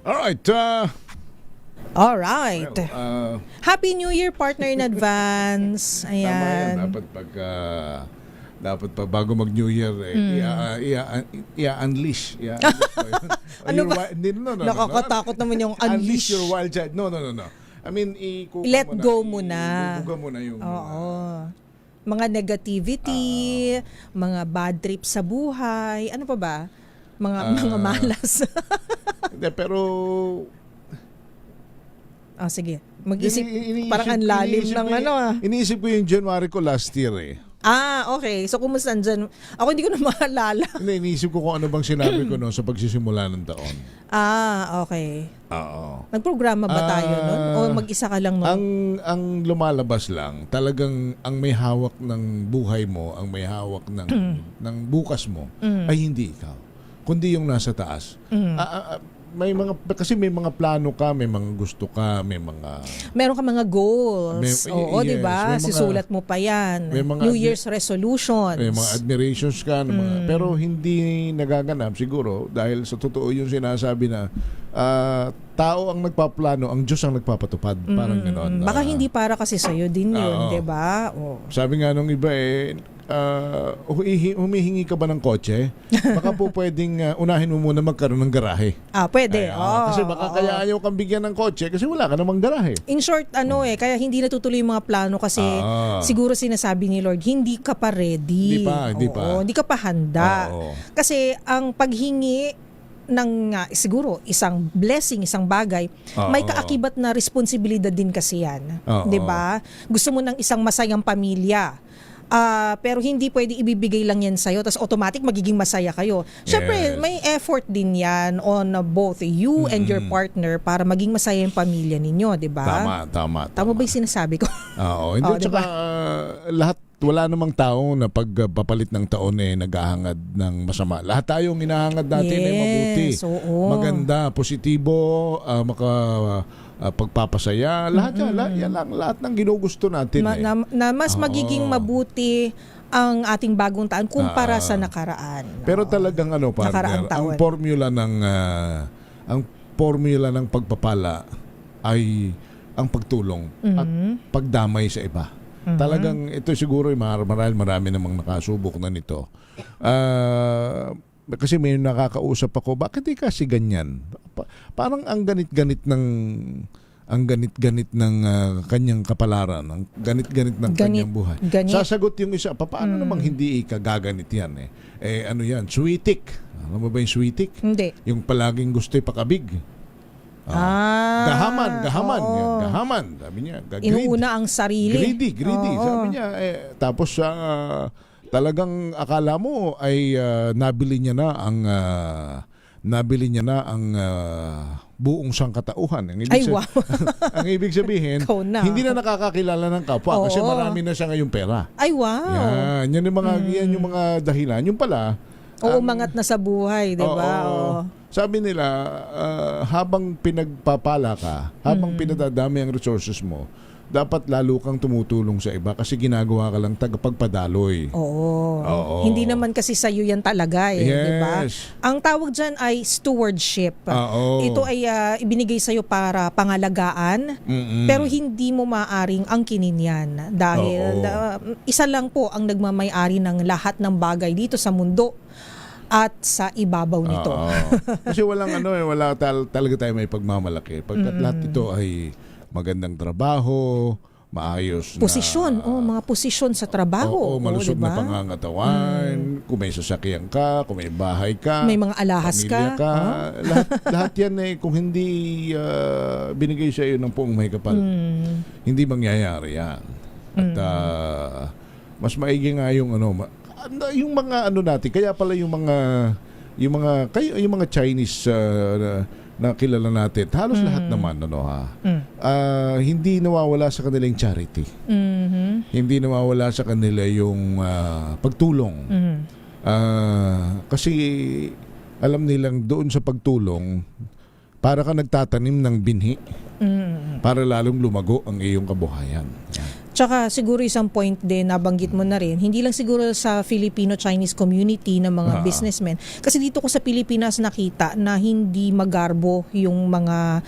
Alright, Alright. well, Happy New Year, partner in advance. tama yan. Ayan. Dapat pa bago mag-New Year, i-unleash. Ano ba? No. Nakakatakot naman yung Unleash unleash. your wild child. No. I mean, Let go muna. Ikuga muna yung... Oo. Mga negativity, mga bad trip sa buhay. Ano pa ba? Mga malas. Hindi, pero... Sige. Mag-isip. Parang ang lalim ng Iniisip ko yung January ko last year eh. Okay. So, kumusta dyan? Ako hindi ko na maalala. Hindi, iniisip ko kung ano bang sinabi ko no, sa pagsisimula ng taon. Okay. Oo. Nagprograma ba tayo nun? O mag-isa ka lang nun? Ang lumalabas lang, talagang ang may hawak ng buhay mo, ang may hawak ng bukas mo, ay hindi ikaw, kundi yung nasa taas. Kasi may mga plano ka, may mga gusto ka, meron ka mga goals. Oo, yes, di ba? Sisulat mo pa yan. New Year's resolutions. May mga admirations ka, pero hindi nagaganap siguro dahil sa totoo yung sinasabi na tao ang nagpaplano, ang Diyos ang nagpapatupad. Parang gano'n. Baka hindi para kasi sa'yo din yun, di ba? Sabi nga nung iba humihingi ka ba ng kotse? Baka po pwedeng unahin mo muna magkaroon ng garahe. Pwede. Kasi baka kaya ayaw kang bigyan ng kotse kasi wala ka namang garahe. In short, kaya hindi natutuloy yung mga plano kasi siguro sinasabi ni Lord, hindi ka pa ready. Hindi ka pa handa. Kasi ang paghingi ng siguro isang blessing, isang bagay, may kaakibat na responsibilidad din kasi yan. 'Di ba? Gusto mo ng isang masayang pamilya. Pero hindi pwede ibibigay lang yan sa'yo tapos automatic magiging masaya kayo. Siyempre, may effort din yan on both you and your partner para maging masaya yung pamilya ninyo, di ba? Tama. Tama ba yung sinasabi ko? Oo. Hindi, tsaka lahat, wala namang tao na pagpapalit ng taon naghahangad ng masama. Lahat tayong hinahangad natin ay mabuti. Maganda, positibo, pagpapasaya, lahat lahat ng ginugusto natin na mas magiging mabuti ang ating bagong taon kumpara sa nakaraan. Pero talagang partner, ang formula ng pagpapala ay ang pagtulong at pagdamay sa iba. Talagang ito siguro marami namang nakasubok na nito. Kasi may nakakausap ako, bakit di kasi ganyan? Parang ang ganit-ganit ng kanyang kapalaran, ang ganit-ganit ng kanyang buhay. Sasagot yung isa, paano namang hindi ikagaganit yan ano yan, sweetik. Alam mo ba yung sweetik? Hindi. Yung palaging gusto ipakabig. Gahaman. Gahaman. Sabi niya. Inuuna ang sarili. Greedy. Sabi niya. Tapos talagang akala mo ay nabili niya na ang buong sangkatauhan. Ang ibig sabihin, hindi na nakakakilala ng kapwa kasi marami na siya ngayong pera. Ay, wow. Yan yung mga dahilan. Yung pala, umangat na sa buhay, di ba? Sabi nila, habang pinagpapala ka, habang pinadadami ang resources mo, dapat lalo kang tumutulong sa iba kasi ginagawa ka lang tagapagpadaloy. Oo. Hindi naman kasi sa'yo yan talaga Yes. di ba? Ang tawag dyan ay stewardship. Ito ay ibinigay sa'yo para pangalagaan, pero hindi mo maaring angkinin yan dahil isa lang po ang nagmamay-ari ng lahat ng bagay dito sa mundo at sa ibabaw nito. Kasi wala talaga tayo may pagmamalaki. Pagkat lahat ito ay magandang trabaho, maayos posisyon, mga posisyon sa trabaho. Malusog diba? na pangangatawan, kung may sasakyan ka, kung may bahay ka, may mga alahas ka. lahat yan kung hindi binigay sa iyo ng poong may kapal, hindi mangyayari yan. At mas maigi nga yung yung mga natin, kaya pala yung mga Chinese na kilala natin, halos lahat naman hindi nawawala sa kanila yung charity. Hindi nawawala sa kanila yung pagtulong. Kasi alam nilang doon sa pagtulong, para ka nagtatanim ng binhi para lalong lumago ang iyong kabuhayan. Tsaka siguro isang point din, nabanggit mo na rin, hindi lang siguro sa Filipino-Chinese community ng mga businessmen. Kasi dito ko sa Pilipinas nakita na hindi magarbo yung mga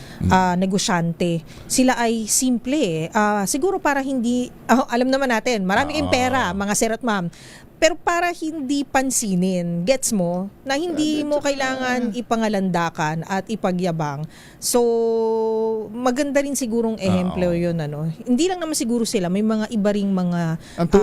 negosyante. Sila ay simple. Siguro para hindi, alam naman natin, marami kayong pera, mga sir at ma'am. Pero para hindi pansinin, gets mo, na hindi mo kailangan ipangalandakan at ipagyabang. So, maganda rin sigurong ehemplo yun. Hindi lang naman siguro sila, may mga iba ring mga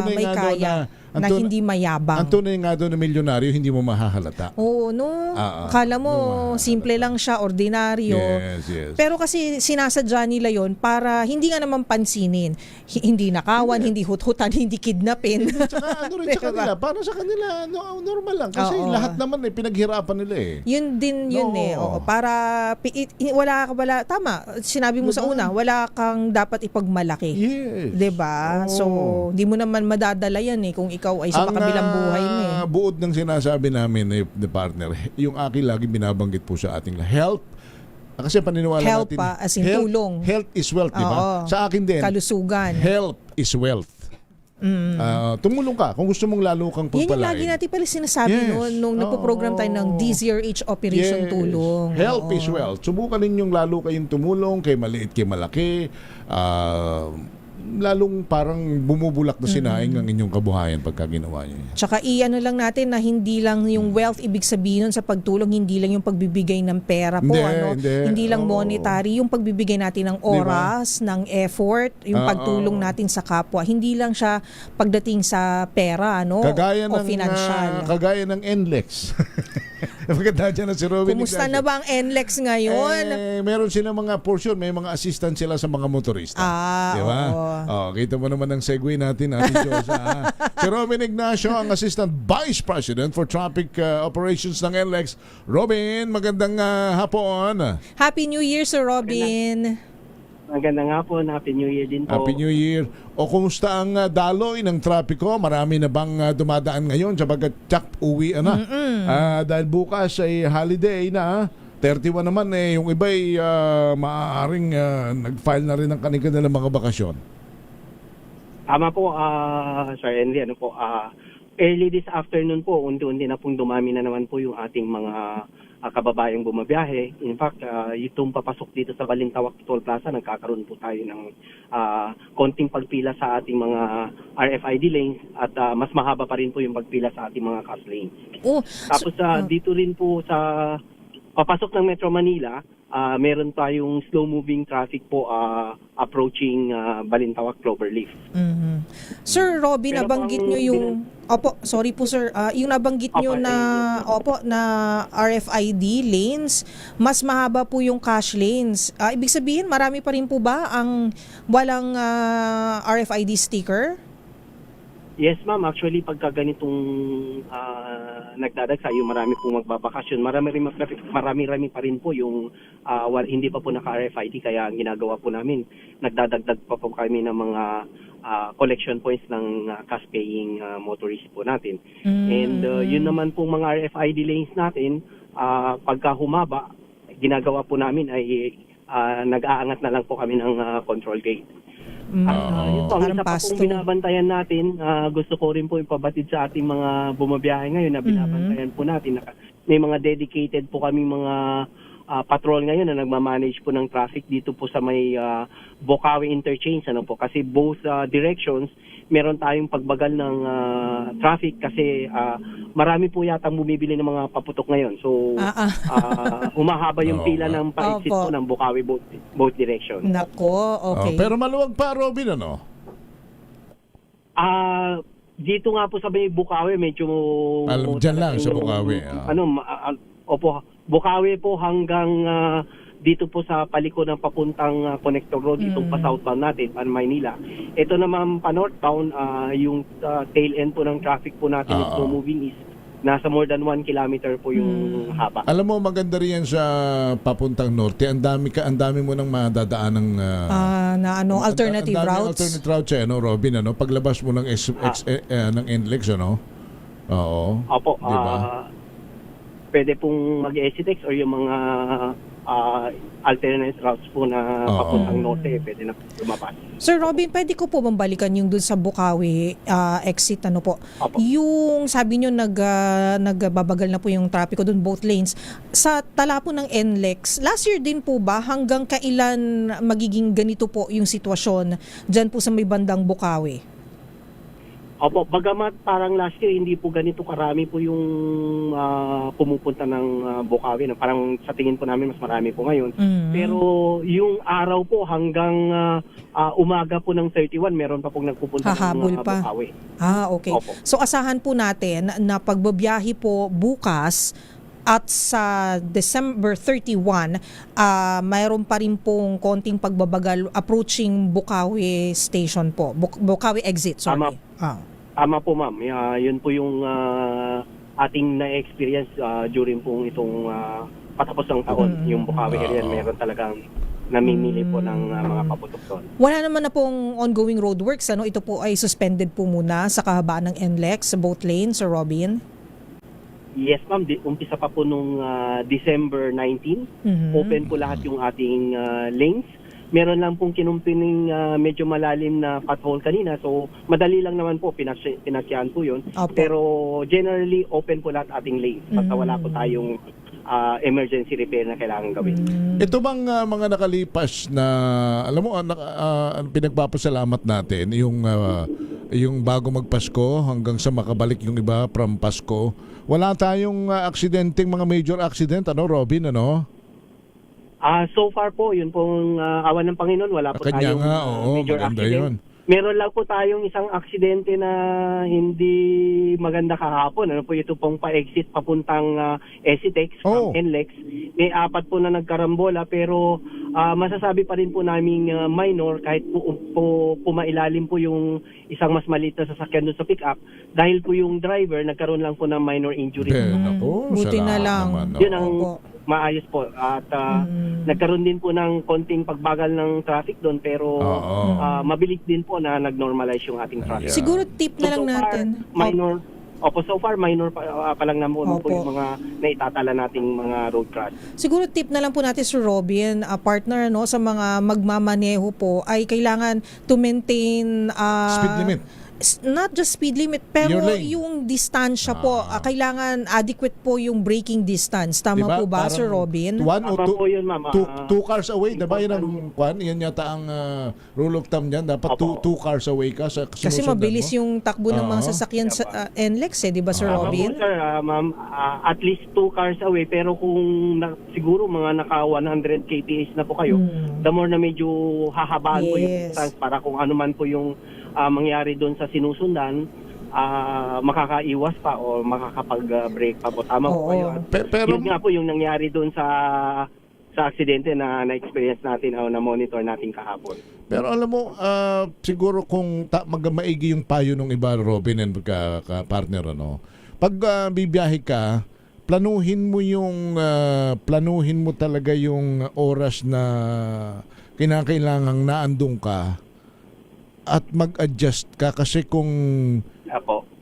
may kaya na hindi mayabang. Ang tunay nga doon na milyonaryo, hindi mo mahahalata. Oo, no? Kala mo, simple lang siya, ordinaryo. Yes. Pero kasi sinasadya nila yon para hindi nga naman pansinin. Hindi nakawan, hindi hut-hutan, hindi kidnapin. Tsaka ano rin sa kanila, para sa kanila, normal lang. Kasi lahat naman pinaghirapan nila Yun din yun Oo, para, wala, tama, sinabi mo sa una, wala kang dapat ipagmalaki. Yes. Diba? So, di mo naman madadala yan kung ikaw ay sa kabilang buhay mo buod ng sinasabi namin the partner, yung akin lagi binabanggit po sa ating health. Kasi paniniwala help natin, as in tulong. Health is wealth, di ba? Sa akin din, kalusugan. Health is wealth. Tumulong ka kung gusto mong lalo kang pagpalain. Yan yung lagi natin pala sinasabi nung nagpo-program tayo ng DZRH Operation Tulong. Health is wealth. Subukan ninyong lalo kayong tumulong kay maliit kay malaki. Lalong parang bumubulak na sinaing ang inyong kabuhayan pagka ginawa niyo. Tsaka iano lang natin na hindi lang yung wealth ibig sabihin nun sa pagtulong, hindi lang yung pagbibigay ng pera po. Hindi lang monetary, yung pagbibigay natin ng oras, ng effort, yung pagtulong natin sa kapwa. Hindi lang siya pagdating sa pera kagaya o financial. Kagaya ng NLEX. Maganda dyan na si Robin. Kumusta na ba ang NLEX ngayon? Meron silang mga portion, may mga assistant sila sa mga motorista. Di ba? Kita mo naman ang segue natin, Ate Josa. Si Robin Ignacio, ang Assistant Vice President for Traffic Operations ng NLEX. Robin, magandang hapon. Happy New Year, Sir Robin. Magandang hapon, Happy New Year din po. Happy New Year. O kumusta ang daloy ng trapiko? Marami na bang dumadaan ngayon sabagat tsak uwi na? Dahil bukas ay holiday na. 31 naman yung iba ay maaaring nag-file na rin ang kanilang mga bakasyon. Tama po, Sir Henry, early this afternoon po, unti-unti na pong dumami na naman po yung ating mga kababayang bumabiyahe. In fact, itong papasok dito sa Balintawak Toll Plaza, nagkakaroon po tayo ng konting pagpila sa ating mga RFID lanes at mas mahaba pa rin po yung pagpila sa ating mga CAS lanes. Tapos dito rin po sa papasok ng Metro Manila, meron tayong slow-moving traffic po approaching Balintawak Cloverleaf. Sir Robin, nabanggit nyo yung... Opo, sorry po sir. Yung nabanggit nyo na RFID lanes, mas mahaba po yung cash lanes. Ibig sabihin, marami pa rin po ba ang walang RFID sticker? Yes, ma'am. Actually, pagka ganitong nagdadagsa, yung marami pong magbabakasyon, marami pa rin po yung hindi pa po naka-RFID. Kaya ang ginagawa po namin, nagdadagdag pa po kami ng mga collection points ng cash-paying motorist po natin. And yun naman pong mga RFID lanes natin, pagka humaba, ginagawa po namin ay nag-aangat na lang po kami ng control gate. Yun po, ang isa pa pong binabantayan natin, gusto ko rin po ipabatid sa ating mga bumabiyahe ngayon na binabantayan po natin. May mga dedicated po kami mga patrol ngayon na nagmamanage po ng traffic dito po sa may Bocaue Interchange. Kasi both directions, meron tayong pagbagal ng traffic kasi marami po yatang bumibili ng mga paputok ngayon. So, humahaba yung pila ng pa-exit po ng Bocaue both directions. Nako, okay. Pero maluwag pa, Robin, dito nga po sa may Bocaue, medyo... Dyan lang sa Bocaue. Bocaue po hanggang dito po sa paliko ng papuntang Connector Road, itong pa-southbound natin, Maynila. Ito naman pa-northbound, yung tail end po ng traffic po natin, slow moving is nasa more than 1 kilometer po yung haba. Alam mo, maganda rin yan sa papuntang norte. Ang dami mo nang madadaan ng alternative routes. Alternate routes, Robin, paglabas mo ng ng NLEX, Oo. Opo. Diba? Pwede pong mag-SCTEX or yung mga alternate routes po na papuntang norte, pwede na lumabas. Sir Robin, pwede ko po bambalikan yung dun sa Bukawi exit, ano po? Opo. Yung sabi nyo nagbabagal na po yung trapiko dun both lanes. Sa tala po ng NLEX, last year din po ba hanggang kailan magiging ganito po yung sitwasyon dyan po sa may bandang Bukawi? Opo, bagamat parang last year hindi po ganito karami po yung pumupunta ng Bukawi. No? Parang sa tingin po namin mas marami po ngayon. Pero yung araw po hanggang umaga po ng 31, meron pa pong nagpupunta Hahabol ng pa. Bukawi. Okay. Opo. So asahan po natin na pagbabiyahe po bukas at sa December 31, mayroon pa rin pong konting pagbabagal approaching Bukawi station po. Bukawi exit, sorry. Tama po, ma'am. Yun po yung ating na-experience during pong itong patapos ng taon. Yung Bukawi area, meron talagang namimili po ng mga paputok doon. Wala naman na pong ongoing roadworks. Ano? Ito po ay suspended po muna sa kahabaan ng NLEX sa both lanes, Sir Robin? Yes, ma'am. Umpisa pa po nung December 19. Open po lahat yung ating lanes. Meron lang pong kinumpining medyo malalim na pothole kanina. So, madali lang naman po. Pinasyahan po yun. Opo. Pero generally, open po lahat ating lanes. Basta wala po tayong emergency repair na kailangan gawin. Ito bang mga nakalipas na, alam mo, pinagpapasalamat natin, yung bago magpasko hanggang sa makabalik yung iba from Pasko, wala tayong aksidenteng mga major accident, ano Robin, ano? So far po, yun pong awan ng Panginoon, wala po Kanya tayong nga, major maganda accident. yun. Meron lang po tayong isang aksidente na hindi maganda kahapon. Ano po ito pong pa-exit papuntang Esitex from NLEX. May 4 po na nagkarambola pero masasabi pa rin po naming minor kahit po pumailalim po yung isang mas maliit na sasakyan doon sa pick-up dahil po yung driver nagkaroon lang po ng minor injury. Buti na lang. Yun ang maayos po at nagkaroon din po ng konting pagbagal ng traffic doon pero mabilis din po na nag-normalize yung ating traffic. Siguro tip na lang natin. So far minor pa lang naman po yung mga naitatala nating mga road crash. Siguro tip na lang po natin, Sir Robin, partner, no, sa mga magmamaneho po ay kailangan to maintain speed limit. Not just speed limit, pero yung distansya po, kailangan adequate po yung braking distance. Tama po ba, Sir Robin? 1 o 2 cars away, diba? Yan yata ang rule of thumb niyan. Dapat 2 cars away ka sa sinusundan mo. Kasi mabilis yung takbo ng mga sasakyan sa NLEX, di ba, Sir Robin? Sir, ma'am, at least 2 cars away, pero kung siguro mga naka 100 kph na po kayo, the more na medyo hahabaan po yung distance para kung ano man po yung mangyari doon sa sinusundan, makakaiwas pa o makakapag-break pa po. Tama po kayo. Pero yun nga po yung nangyari doon sa aksidente na na-experience natin o na-monitor natin kahapon. Pero alam mo, siguro kung maigi yung payo ng iba, Robin and partner, ano, pag bibiyahe ka, planuhin mo talaga yung oras na kinakailangang naandun ka at mag-adjust ka kasi kung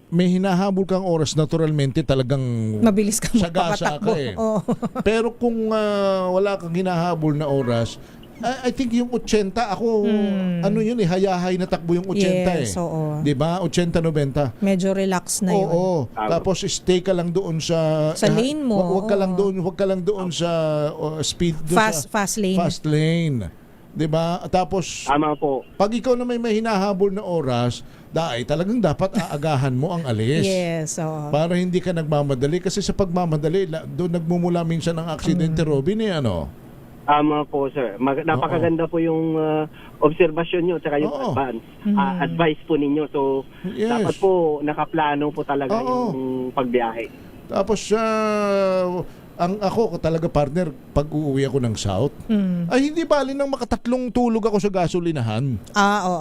may hinahabol kang oras, naturalmente talagang mabilis kang sagasa ka eh. Pero kung wala kang hinahabol na oras, I think yung 80, ako, ano yun eh, hayahay na takbo yung 80 yes, Di ba? 80-90. Medyo relax na yun. Oo. Tapos stay ka lang doon sa lane mo. Huwag ka lang doon sa speed. Fast lane. Fast lane. 'Di ba? Tapos tama po. Pag ikaw na may hinahabol na oras, talagang dapat aagahan mo ang alis. Yes, para hindi ka nagmamadali kasi sa pagmamadali doon nagmumula minsan ang aksidente, Robin, ano? Tama po, sir. Napakaganda po yung obserbasyon nyo at yung advice po ninyo. So, dapat po nakaplano po talaga yung pagbiyahe. Tapos ako talaga, partner, pag uuwi ako ng South, ay hindi bali nang makatatlong tulog ako sa gasolinahan.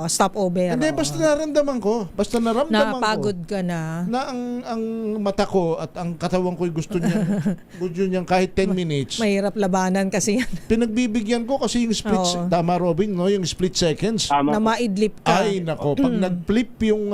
Stopover. Hindi, basta naramdaman ko. Basta naramdaman napagod ka na. Na ang mata ko at ang katawan ko gusto niyan kahit 10 minutes. Mahirap labanan kasi yan. Pinagbibigyan ko kasi yung split, tama Robin, no? Yung split seconds. Na maidlip ka. Ay, nako. Pag nag-flip yung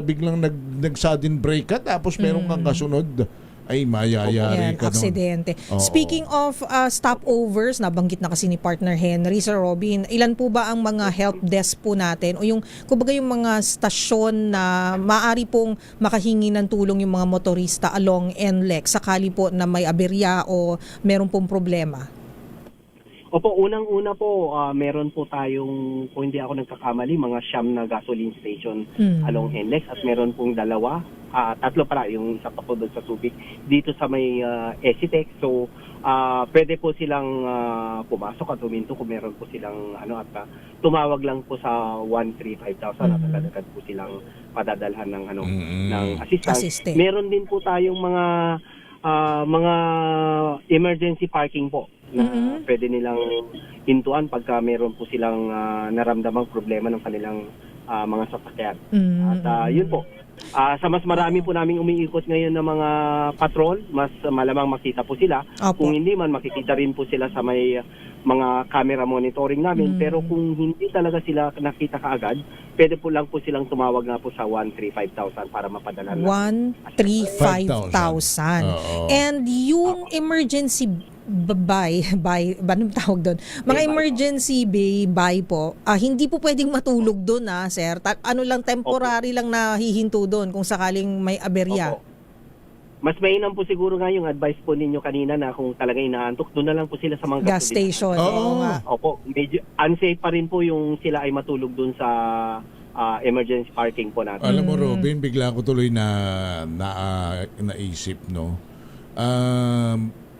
biglang nag-sudden break ka, tapos meron kang kasunod, ay mayayari Yan, ka doon. aksidente. Oo. Speaking of stopovers, nabanggit na kasi ni partner Henry, Sir Robin, ilan po ba ang mga help desk po natin o yung kumbaga yung mga stasyon na maaari pong makahingi ng tulong yung mga motorista along NLEX sakali po na may aberya o meron pong problema? Opo, unang-una po, meron po tayong, kung hindi ako nagkakamali, mga 9 na gasoline station along NLEX at meron pong 2, 3 pala, yung isa pa po doon sa Subic, dito sa may Esitec. So, pwede po silang pumasok at huminto kung meron po silang at tumawag lang po sa 135,000 at agad po silang padadalhan ng ng assistance. Meron din po tayong mga emergency parking po na pwede nilang hintuan pagka meron po silang naramdamang problema ng kanilang mga sasakyan. At yun po. Sa mas marami po naming umiikot ngayon ng mga patrol, mas malamang makita po sila. Opo. Kung hindi man, makikita rin po sila sa may mga camera monitoring namin. Pero kung hindi talaga sila nakita kaagad, pwede po lang po silang tumawag nga po sa 135,000 para mapadala na. 135,000. And yung emergency anong tawag doon? Mga emergency bay po, hindi po pwedeng matulog doon sir. Ano lang, temporary lang nahihinto doon kung sakaling may aberya. Opo. Mas mainam po siguro nga yung advice po ninyo kanina na kung talaga inaantok, doon na lang po sila sa mga gas station. Oo nga. Opo, medyo unsafe pa rin po yung sila ay matulog doon sa emergency parking po natin. Alam mo, Robin, bigla ko tuloy naisip, no?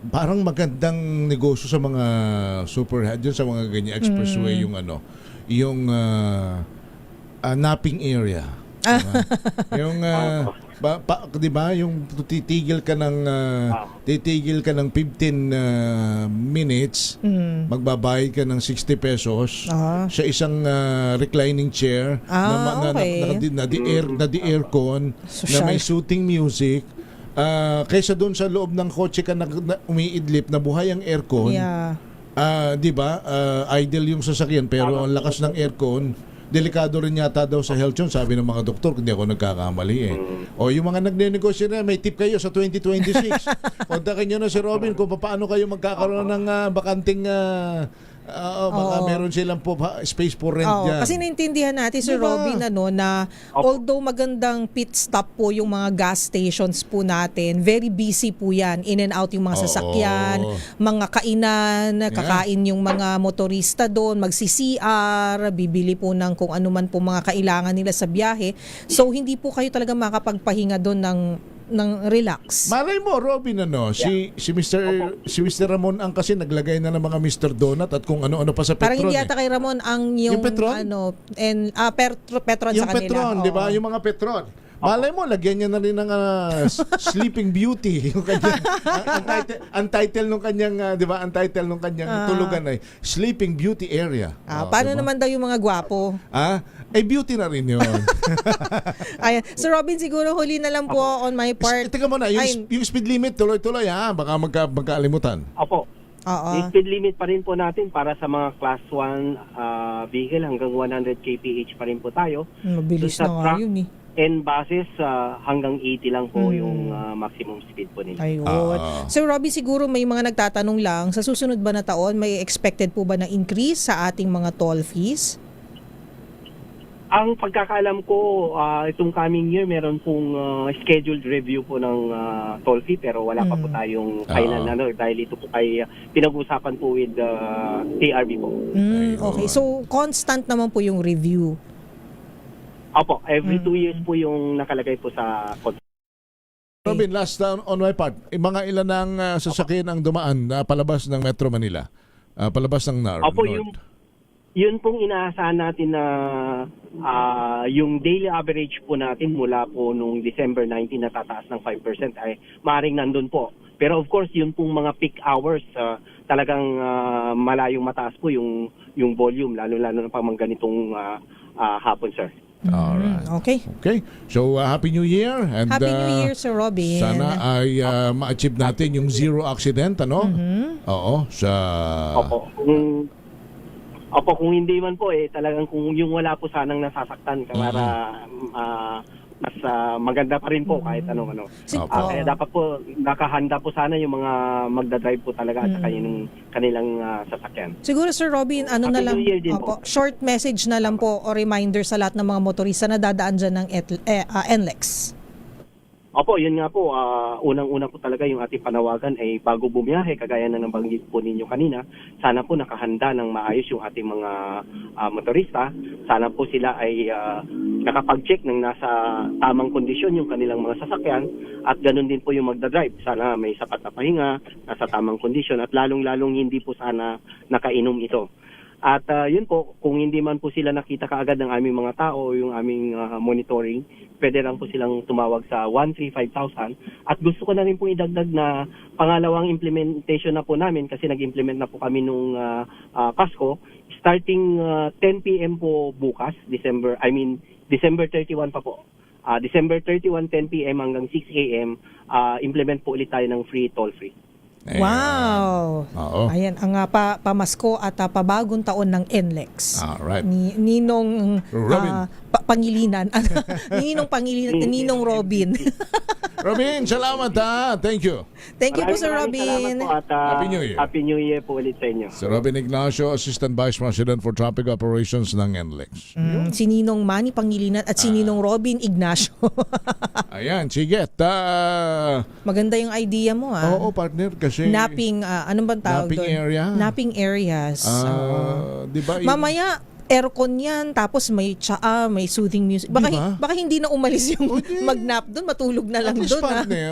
Parang magandang negosyo sa mga superhead dyan, sa mga ganyan expressway, yung napping area. Yung di ba yung titigil ka ng 15 minutes, magbabayad ka ng 60 pesos sa isang reclining chair na di aircon, na may soothing music. Kaysa doon sa loob ng kotse ka na umiidlip na buhay ang aircon. Di ba? Idle yung sasakyan pero ang lakas ng aircon. Delikado rin yata daw sa health yun, sabi ng mga doktor, hindi ako nagkakamali O yung mga nagnenegosyo na, may tip kayo sa 2026. Kontakin nyo na si Robin kung paano kayo magkakaroon ng bakanting baka meron silang space for rent dyan. Kasi naintindihan natin, Sir Robin, na although magandang pit stop po yung mga gas stations po natin, very busy po yan. In and out yung mga sasakyan, mga kainan, kakain yung mga motorista doon, magsi-CR, bibili po ng kung ano man po mga kailangan nila sa biyahe. So, hindi po kayo talaga makapagpahinga doon ng relax. Malay mo, Robin, si Mr. Ramon ang kasi naglagay na ng mga Mr. Donut at kung ano-ano pa sa Petron. Parang hindi yata kay Ramon ang yung Petron? Petron yung sa kanila. Petron, di ba? Yung mga Petron. Malay mo, lagyan niya na rin ng Sleeping Beauty. Yung kanyang, ang title nung kanyang, di ba? Ang title nung kanyang tulugan ay Sleeping Beauty Area. Paano naman daw yung mga gwapo? Beauty na rin yun. Ayan. So Robin, siguro huli na lang po on my part. Teka muna, yung speed limit, tuloy-tuloy baka magkaalimutan. Opo. Yung speed limit pa rin po natin para sa mga class 1 vehicle hanggang 100 kph pa rin po tayo. Mabilis na nga yun and buses hanggang 80 lang po yung maximum speed po nila. Ayun. So Robby, siguro may mga nagtatanong lang, sa susunod ba na taon may expected po ba na increase sa ating mga toll fees? Ang pagkakaalam ko, itong coming year meron pong scheduled review po ng toll fee pero wala pa po tayong final dahil ito po ay pinag-usapan po with TRB po. Okay, so constant naman po yung review. Opo, every 2 years po yung nakalagay po sa contract. Robin, last on my part, mga ilan ng sasakyan ang dumaan na palabas ng Metro Manila? Palabas ng Opo, North? Yun pong inaasahan natin na yung daily average po natin mula po nung December 19 na tataas ng 5% ay maaaring nandun po. Pero of course, yun pong mga peak hours, talagang malayong mataas po yung volume, lalo-lalo na pang mga ganitong hapon, sir. Alright. Okay. So, Happy New Year. And, Happy New Year, Sir Robin. Sana ay ma-achieve natin yung zero accident, Oo, sa... Opo, kung hindi man po talagang kung yung wala po sanang nasasaktan para mas maganda pa rin po kahit anong ano. Kaya dapat po nakahanda po sana yung mga magdadrive po talaga at saka yung kanilang sasakyan. Siguro Sir Robin, ano na Happy lang, New Year din po. short message na lang po o reminder sa lahat ng mga motorista na dadaan dyan ng NLEX. Opo, yun nga po, unang-una po talaga yung ating panawagan ay bago bumiyahe, kagaya na nabanggit po ninyo kanina, sana po nakahanda ng maayos yung ating mga motorista. Sana po sila ay nakapag-check ng nasa tamang kondisyon yung kanilang mga sasakyan at ganun din po yung magdadrive. Sana may sapat na pahinga, nasa tamang kondisyon at lalong-lalong hindi po sana nakainom ito. At yun po, kung hindi man po sila nakita kaagad ng aming mga tao o yung aming monitoring, pwede lang po silang tumawag sa 135,000. At gusto ko na rin po idagdag na pangalawang implementation na po namin kasi nag-implement na po kami nung Pasko. Starting 10 p.m. po bukas, December 31 pa po. December 31, 10 p.m. hanggang 6 a.m. Implement po ulit tayo ng free toll-free. Ayan. Wow! Oo. Ayan, ang pamasko at pabagong taon ng NLEX. Alright. Ninong Robin. Pangilinan. Ninong Pangilinan, Ninong Robin. Robin, salamat ha. Thank you. Thank you po, Sir Maraming Robin. salamat po at Happy New Year. Happy New Year po ulit sa inyo. Si Robin Ignacio, Assistant Vice President for Traffic Operations ng NLEX. Si Ninong Manny Pangilinan at si Ninong Robin Ignacio. Ayan, sige. Maganda yung idea mo, Oo, partner, kasi Napping, anong bang tawag napping doon? area. Napping areas. di ba? Mamaya, aircon yan, tapos may tsaa, may soothing music. Baka, Diba? baka hindi na umalis yung mag-nap doon, matulog na lang doon.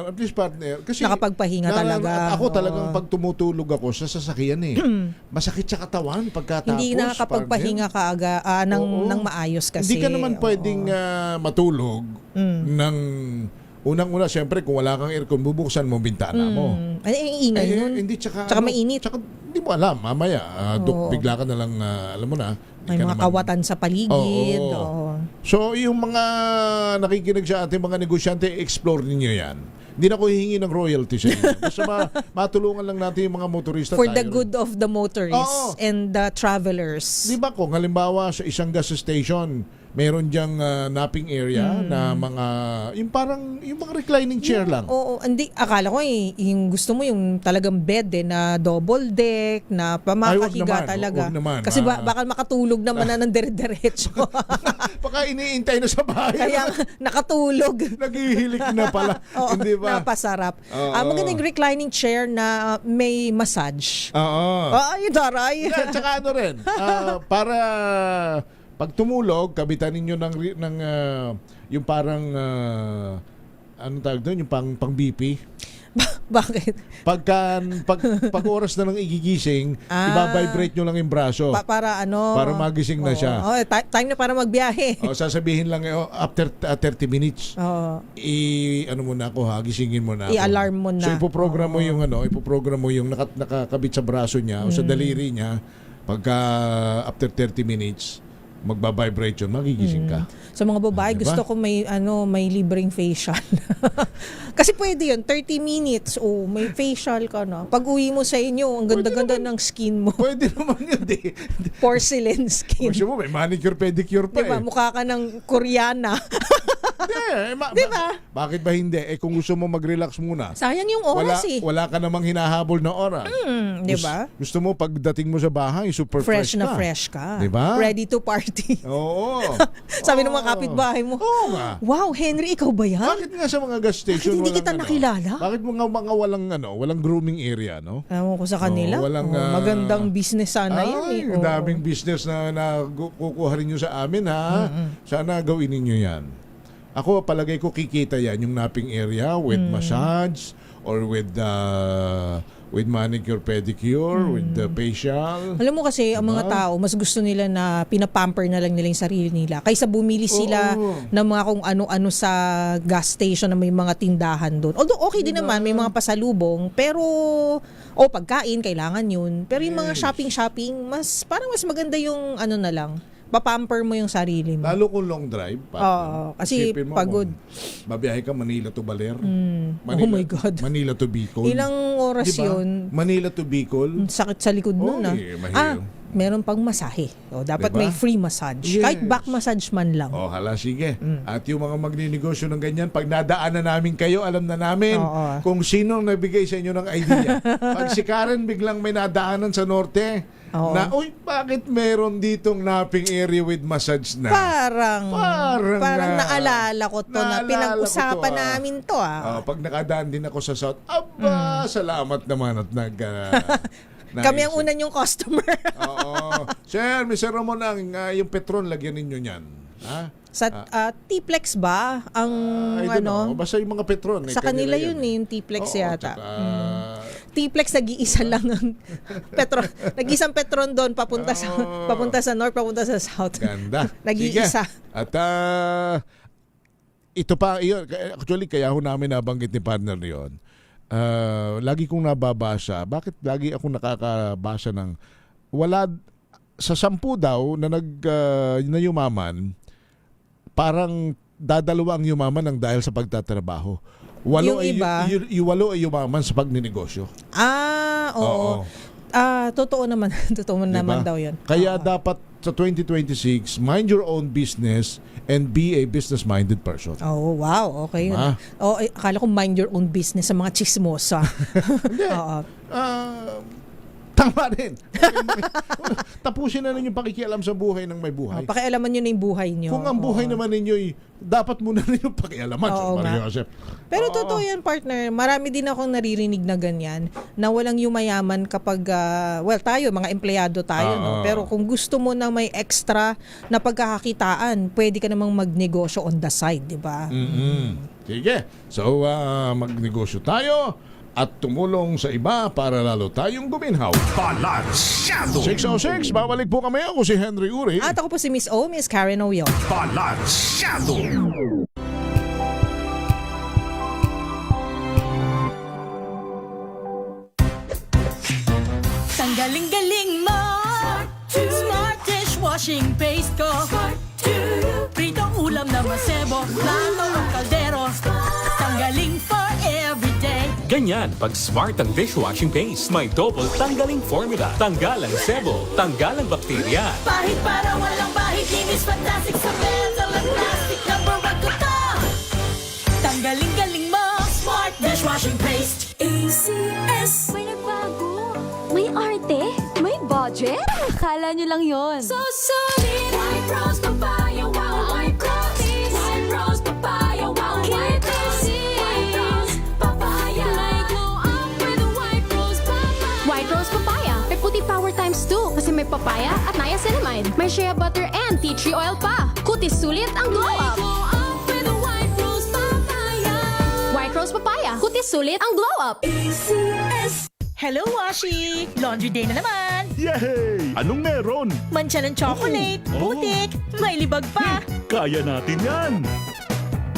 At least partner. Kasi Nakapagpahinga talaga. Ako talagang pag tumutulog ako sa sasakyan masakit sa katawan pagkatapos. Hindi nakakapagpahinga ka ng maayos kasi. Hindi ka naman pwedeng matulog ng unang-una, siyempre, kung wala kang aircon, bubuksan mo bintana mo. Ay, ingay nun. Hindi, tsaka mainit. Tsaka, hindi mo alam, mamaya, bigla ka na lang, alam mo na. May mga kawatan sa paligid. Oo. So, yung mga nakikinig sa ating mga negosyante, explore ninyo yan. Hindi na ako hihingi ng royalty sa inyo. Basta matulungan lang natin yung mga motorista. For the good of the motorists and the travelers. Di ba kung halimbawa sa isang gas station, meron diyang napping area na mga, yung parang, yung mga reclining chair lang. Oo, hindi, akala ko yung gusto mo yung talagang bed na double deck, na pamakahiga talaga. Huwag naman. Kasi baka makatulog naman na ng dire-diretso. Baka iniintay na sa bahay. Kaya nakatulog. Naghihilik na pala. Hindi ba? Napasarap. Magandang reclining chair na may massage. Ay, taray. At saka ano rin, para pag tumulog, kabitan ninyo ng yung parang anong tawag doon, yung pang BP. Bakit? Pag oras na lang igigising, iba-vibrate nyo lang yung braso. Para para magising na siya. Time na para magbiyahe. Sasabihin lang after 30 minutes. Ano mo na ako, gisingin mo na ako. I-alarm mo na. So ipoprogram mo yung ipoprogram mo yung nakakabit sa braso niya o sa daliri niya. Pagka after 30 minutes, magba-vibrate yun, magigising ka. Sa mga babae, Diba? gusto ko may libreng facial. Kasi pwede yun, 30 minutes, may facial ka na. Pag uwi mo sa inyo, ang ganda-ganda ng skin mo. Pwede naman yun, Porcelain skin. Gusto mo, may manicure, pedicure pa Diba? Mukha ka ng Koreana. Diba? Bakit ba hindi? Kung gusto mo mag-relax muna. Sayang yung oras Wala ka namang hinahabol na oras. Diba? Gusto mo, pagdating mo sa bahay, super fresh ka. Fresh ka. Diba? Ready to party. Oo. Sabi ng mga kapitbahay mo, Oo nga. wow, Henry, ikaw ba yan? Bakit nga sa mga gas station Bakit hindi kita nakilala? Bakit mga walang grooming area, no? Alam ko sa kanila. Walang magandang business sana yan. Ang daming business na kukuha rin nyo sa amin, ha? Sana gawin ninyo yan. Ako, palagay ko kikita yan, yung napping area with massage or with manicure, pedicure, with the facial. Alam mo kasi, ang mga tao, mas gusto nila na pinapamper na lang nila yung sarili nila. Kaysa bumili sila ng mga kung ano-ano sa gas station na may mga tindahan doon. Although okay din naman, may mga pasalubong, pero pagkain, kailangan yun. Pero yung mga shopping, parang mas maganda yung na lang. Papamper mo yung sarili mo. Lalo kung long drive. Kasi mo, pagod. Babiyahe ka Manila to Baler. Oh my God. Manila to Bicol. Ilang oras diba? yun? Manila to Bicol. Sakit sa likod nun. Mahirap. meron pang masahe. O, dapat Diba? may free massage. Yes. Kahit back massage man lang. Oh, hala, sige. At yung mga magninegosyo ng ganyan, pag nadaanan namin kayo, alam na namin Oo. kung sino ang nagbigay sa inyo ng idea. Pag si Karen biglang may nadaanan sa norte, Oo. na, uy, bakit meron ditong napping area with massage na? Parang Parang naalala ko to na naalala pinag-usapan ko to, namin to Pag nakadaan din ako sa South, salamat naman at Kami ang una yung customer. Oo. Sir, Mr. Ramon, yung Petron, lagyan ninyo niyan. Ha? Sa T-Plex ba? Ang I don't know. Basta yung mga Petron. sa kanila yun yung T-Plex Oo, yata. tsaka, T-Plex nag-iisa lang ang Petron. Nag-isang Petron doon papunta sa north, papunta sa south. Ganda. Nag-iisa. Sige. At ito pa, yun, actually, kaya ho namin nabanggit ni partner yun. Lagi kong nababasa, bakit lagi ako nakakabasa ng wala, sa 10 daw na na yumaman, parang dadalawa ang yumaman ng dahil sa pagtatrabaho. Yung iba? Walo ay yumaman sa pagninegosyo. Oo. Totoo naman. Totoo naman daw yun. Kaya dapat sa 2026, mind your own business and be a business-minded person. Oh, wow. Okay yun. Akala ko mind your own business sa mga chismosa. Hindi. Oo. Tama rin. Tapusin na ninyo pakikialam sa buhay ng may buhay. Pakialaman nyo na yung buhay nyo. Kung ang buhay naman ninyo, dapat muna ninyo pakialaman. Oo, pero totoo yan, partner. Marami din akong naririnig na ganyan na walang yumayaman kapag, tayo, mga empleyado tayo. No? Pero kung gusto mo na may extra na pagkakakitaan, pwede ka namang magnegosyo on the side, di ba? Sige. So, magnegosyo tayo at tumulong sa iba para lalo tayong guminhaw. Balansyado! 606, babalik po kami. Ako si Henry Uri. At ako po si Miss O, Miss Karen Oyo. Balansyado! Tanggaling-galing mo Smart dishwashing paste ko Pritong ulam na masebo Plato o kaldero Tanggaling for everyday Ganyan pag smart ang dishwashing paste. May double tanggaling formula. Tanggalang sebo, tanggalang bakterya. Bahit para walang bahit Linis fantastic sa metal at plastic Number 1 ko to Tanggaling-galing mo Smart dishwashing paste ACS May nagbago. May arte. May budget. Akala nyo lang yon. So solid White Rose Papaya Wow White Rose White Rose Papaya Wow White Rose White Rose Papaya May glow up with White Rose Papaya. White Rose Papaya. May puti power times 2 kasi may papaya at niacinamide. May shea butter and tea tree oil pa. Kutis sulit ang glow up. Glow up with White Rose Papaya White Rose Papaya. Kutis sulit ang glow up. ACS Hello, Washi! Laundry day na naman! Yay! Anong meron? Mancha ng chocolate, putik, may libag pa! Kaya natin yan!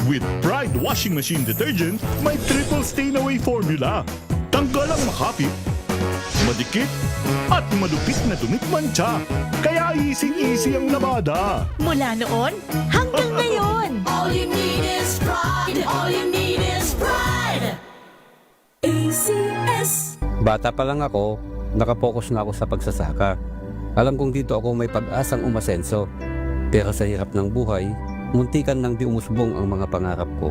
With Pride Washing Machine Detergent, may triple stain-away formula. Tanggalang makapit, madikit, at malupit na dumit mancha. Kaya easy-easy ang labada. Mula noon hanggang ngayon! All you need is pride All you need is pride ACS Bata pa lang ako, nakapokus na ako sa pagsasaka. Alam kong dito ako may pag-asang umasenso. Pero sa hirap ng buhay, muntikan nang di umusbong ang mga pangarap ko.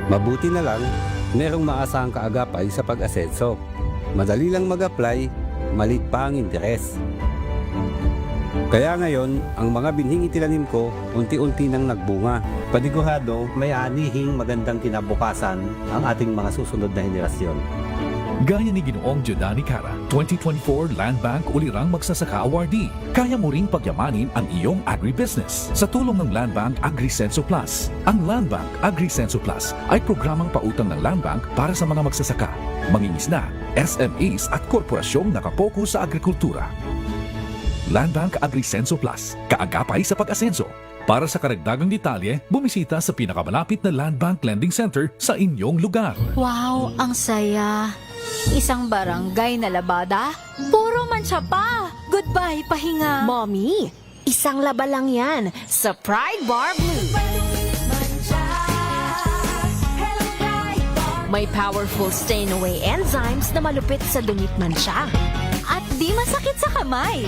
Mabuti na lang, merong maasahang kaagapay sa pag-asenso. Madali lang mag-apply, malit pa ang interes. Kaya ngayon, ang mga binhing itinanim ko, unti-unti nang nagbunga. Panigurado, may anihing magandang kinabukasan ang ating mga susunod na henerasyon. Gaya ni Ginoong Giordani Cara, 2024 Land Bank Ulirang Magsasaka Awardee. Kaya mo ring pagyamanin ang iyong agribusiness sa tulong ng Land Bank AgriSenso Plus. Ang Land Bank AgriSenso Plus ay programang pautang ng Land Bank para sa mga magsasaka, mangingisda, SMEs at korporasyong nakapokus sa agrikultura. Land Bank AgriSenso Plus, kaagapay sa pag-asenso. Para sa karagdagang detalye, bumisita sa pinakamalapit na Land Bank Lending Center sa inyong lugar. Wow, ang saya. Isang barangay na labada, puro mancha pa. Goodbye, pahinga. Mommy, isang laba lang yan sa Pride Bar Blue. May powerful stain-away enzymes na malupit sa dumit mancha. At di masakit sa kamay.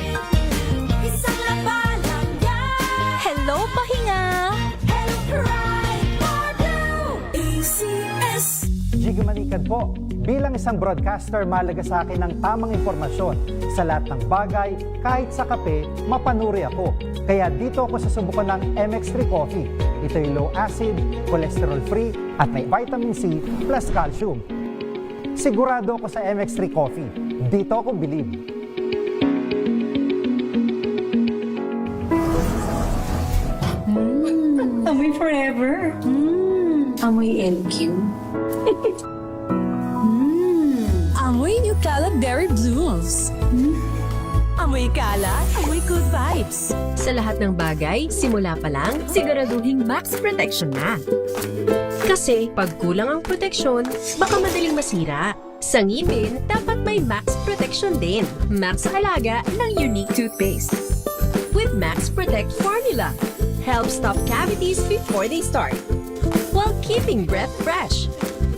Isang laba lang yan. Hello, pahinga! Hello, Pride Audio. ACS. Jiggy Manikad po. Bilang isang broadcaster, mahalaga sa akin ng tamang impormasyon sa lahat ng bagay, kahit sa kape, mapanuri ako. Kaya dito ako susubukan ng MX3 Coffee. Ito'y low acid, cholesterol free, at may vitamin C plus calcium. Sigurado ako sa MX3 Coffee. Dito ako bilib. Amoy forever. Amoy LQ. Amoy New Calab Berry Blooms. Amoy kalat, amoy good vibes. Sa lahat ng bagay, simula pa lang, siguraduhing max protection na. Kasi pag kulang ang proteksyon, baka madaling masira. Sa ngipin, dapat may max protection din. Max sa alaga ng Unique Toothpaste. With Max Protect Formula, help stop cavities before they start, while keeping breath fresh.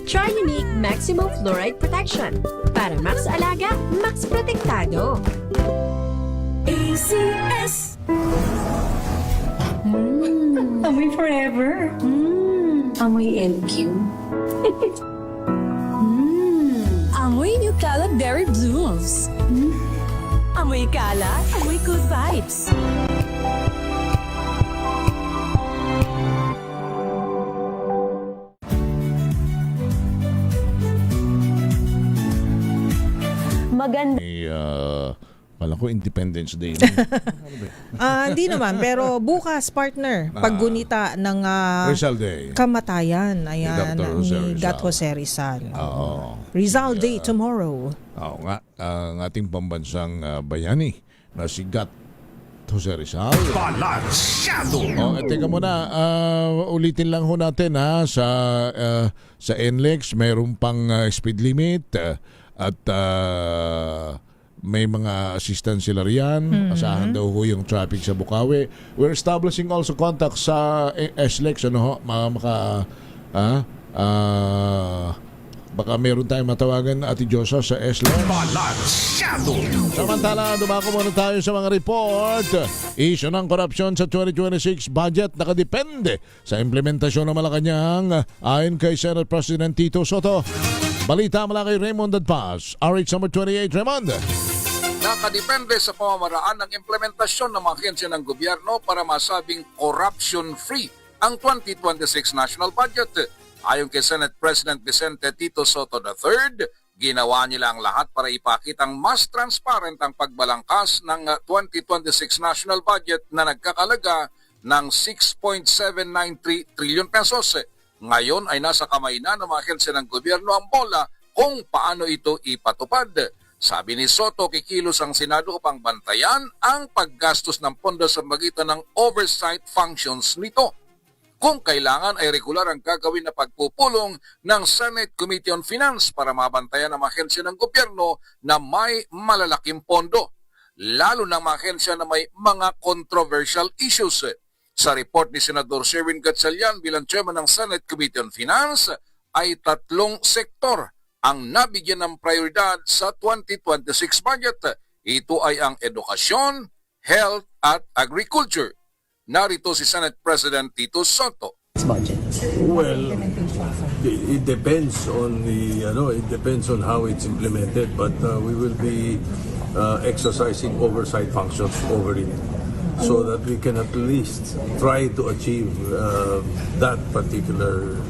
Try Unique Maximum Fluoride Protection. Para max alaga, max protektado. ACS. Amoy forever. Amoy LQ. Amoy New Calab Berry Blooms. Amoy kalat, amoy good vibes. Maganda. Wala ko Independence Day. Hindi naman, pero bukas partner, paggunita ng Rizal Day. kamatayan ayan Ni ni Gat Jose Rizal. Oo. Rizal Day tomorrow. Oo nga, ang ating pambansang bayani na si Gat Jose Rizal. Balansyado! Teka muna, ulitin lang ho natin sa NLEX, mayroon pang speed limit at may mga assistance sila riyan. Asahan daw ho yung traffic sa Bukawi. We're establishing also contact sa SLEX, baka meron tayong matawagan Ate Josa sa SLEX. Balansyado! Samantala, dumako muna tayo sa mga report. Issue ng korupsyon sa 2026 budget nakadepende sa implementasyon ng Malacanang ayon kay Senate President Tito Soto. Balita mula kay Raymond Dadpaz, RH number 28. Raymond. Nakadepende sa pamamaraan ng implementasyon ng mga ahensya ng gobyerno para masabing corruption-free ang 2026 national budget. Ayon kay Senate President Vicente Tito Soto III, ginawa nila ang lahat para ipakitang mas transparent ang pagbalangkas ng 2026 national budget na nagkakalaga ng 6.793 trillion pesos. Ngayon ay nasa kamay na ng mga ahensya ng gobyerno ang bola kung paano ito ipatupad. Sabi ni Soto, kikilos ang Senado upang bantayan ang paggastos ng pondo sa magitan ng oversight functions nito. Kung kailangan ay regular ang gagawin na pagpupulong ng Senate Committee on Finance para mabantayan ang mga ahensya ng gobyerno na may malalaking pondo, lalo ng mga ahensya na may mga controversial issues. Sa report ni Senador Sherwin Gatchalian bilang chairman ng Senate Committee on Finance, ay 3 sektor ang nabigyan ng prioridad sa 2026 budget. Ito ay ang edukasyon, health at agriculture. Narito si Senate President Tito Soto. Well, it depends on how it's implemented, but we will be exercising oversight functions over it, so that we can at least try to achieve that particular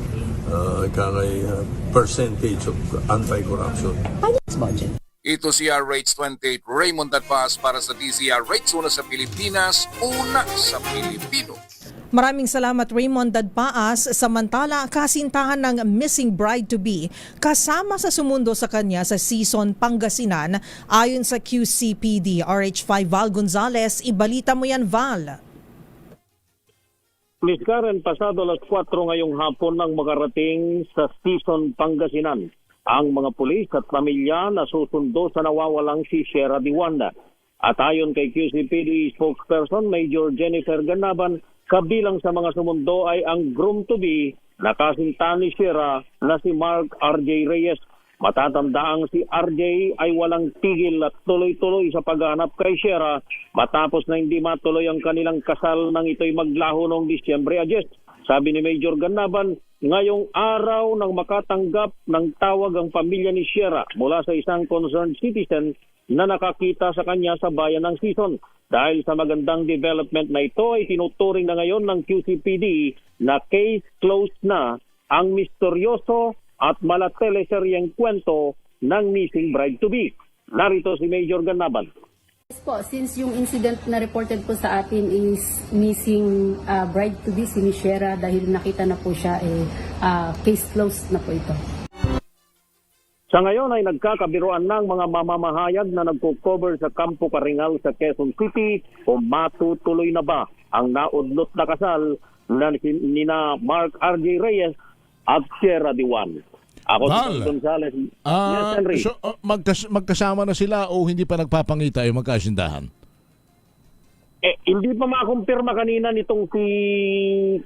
percentage of anti-corruption. Ito si RH28 Raymond Dadpaz para sa DZRH, una sa Pilipinas, una sa Pilipino. Maraming salamat Raymond Dadpaas. Samantala, kasintahan ng missing bride-to-be kasama sa sumundo sa kanya sa Season Pangasinan. Ayon sa QCPD, RH5 Val Gonzales, ibalita mo yan Val. Miss Karen, pasado alas 4 ngayong hapon nang makarating sa Season Pangasinan ang mga pulis at pamilya na susundo sa nawawalang si Sierra Diwandha. At ayon kay QCPD spokesperson Major Jennifer Ganaban, kabilang sa mga sumundo ay ang groom-to-be na kasintahan ni Sierra na si Mark R.J. Reyes. Matatandaang si RJ ay walang tigil at tuloy-tuloy sa paghahanap kay Shera matapos na hindi matuloy ang kanilang kasal nang ito'y maglaho noong Disyembre 10. Sabi ni Major Gannaban, ngayong araw nang makatanggap ng tawag ang pamilya ni Shera mula sa isang concerned citizen na nakakita sa kanya sa bayan ng Sison. Dahil sa magandang development na ito ay tinuturing na ngayon ng QCPD na case closed na ang misteryoso at malateleseryeng kwento ng missing bride-to-be. Narito si Major Gannaban. Yes po, since yung incident na reported po sa atin is missing bride-to-be si Miss Shera dahil nakita na po siya, case closed na po ito. Sa ngayon ay nagkakabiruan ng mga mamamahayag na nagko-cover sa Campo Caringal sa Quezon City kung matutuloy na ba ang naudlot na kasal na nina Mark R.J. Reyes at Shera Diwan. Ako si Gonzales. Yes, Henry. So, magkasama na sila o hindi pa nagpapangita yung magkasindahan? Hindi pa makumpirma kanina nitong si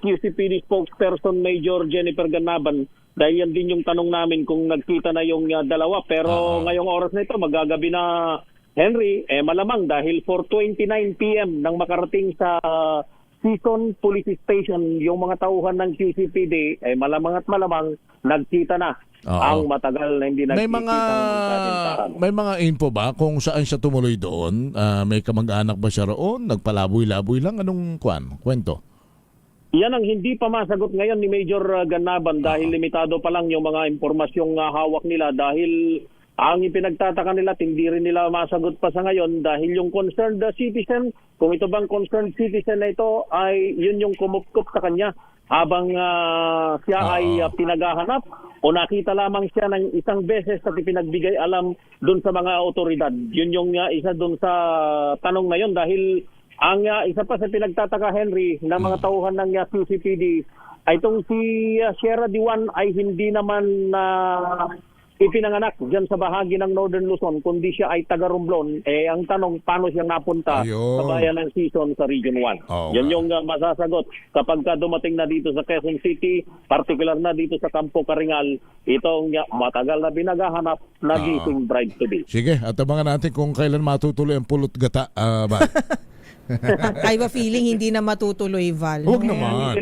QCPD spokesperson Major Jennifer Gannaban dahil yan din yung tanong namin kung nagkita na yung dalawa. Pero ngayong oras na ito, magagabi na Henry, malamang dahil 4:29 p.m. nang makarating sa Sison Police Station yung mga tauhan ng QCPD, malamang at malamang nagkita na ang matagal na hindi nagkita. May mga info ba kung saan siya tumuloy doon? May kamag-anak ba siya roon? Nagpalaboy-laboy lang? Anong kwento? Yan ang hindi pa masagot ngayon ni Major Gannaban dahil limitado pa lang yung mga impormasyong hawak nila dahil ang ipinagtataka nila, hindi rin nila masagot pa sa ngayon dahil yung concerned citizen, kung ito bang concerned citizen na ito, ay yun yung kumupkup sa kanya habang siya ay pinaghahanap o nakita lamang siya ng isang beses at ipinagbigay alam dun sa mga otoridad. Yun yung isa dun sa tanong na yun dahil ang isa pa sa pinagtataka, Henry, na mga tauhan ng QCPD ay itong si Shera Diwan ay hindi naman ipinanganak dyan sa bahagi ng Northern Luzon, kundi siya ay taga Romblon. Ang tanong, paano siya napunta sa bayan ng Sison sa Region 1? Yan yung masasagot kapag dumating na dito sa Quezon City, particular na dito sa Campo Caringal, itong matagal na binaghahanap na gising bride-to-be. Sige, at abangan natin kung kailan matutuloy ang pulot gata. I have a feeling hindi na matutuloy, Val. Huwag naman.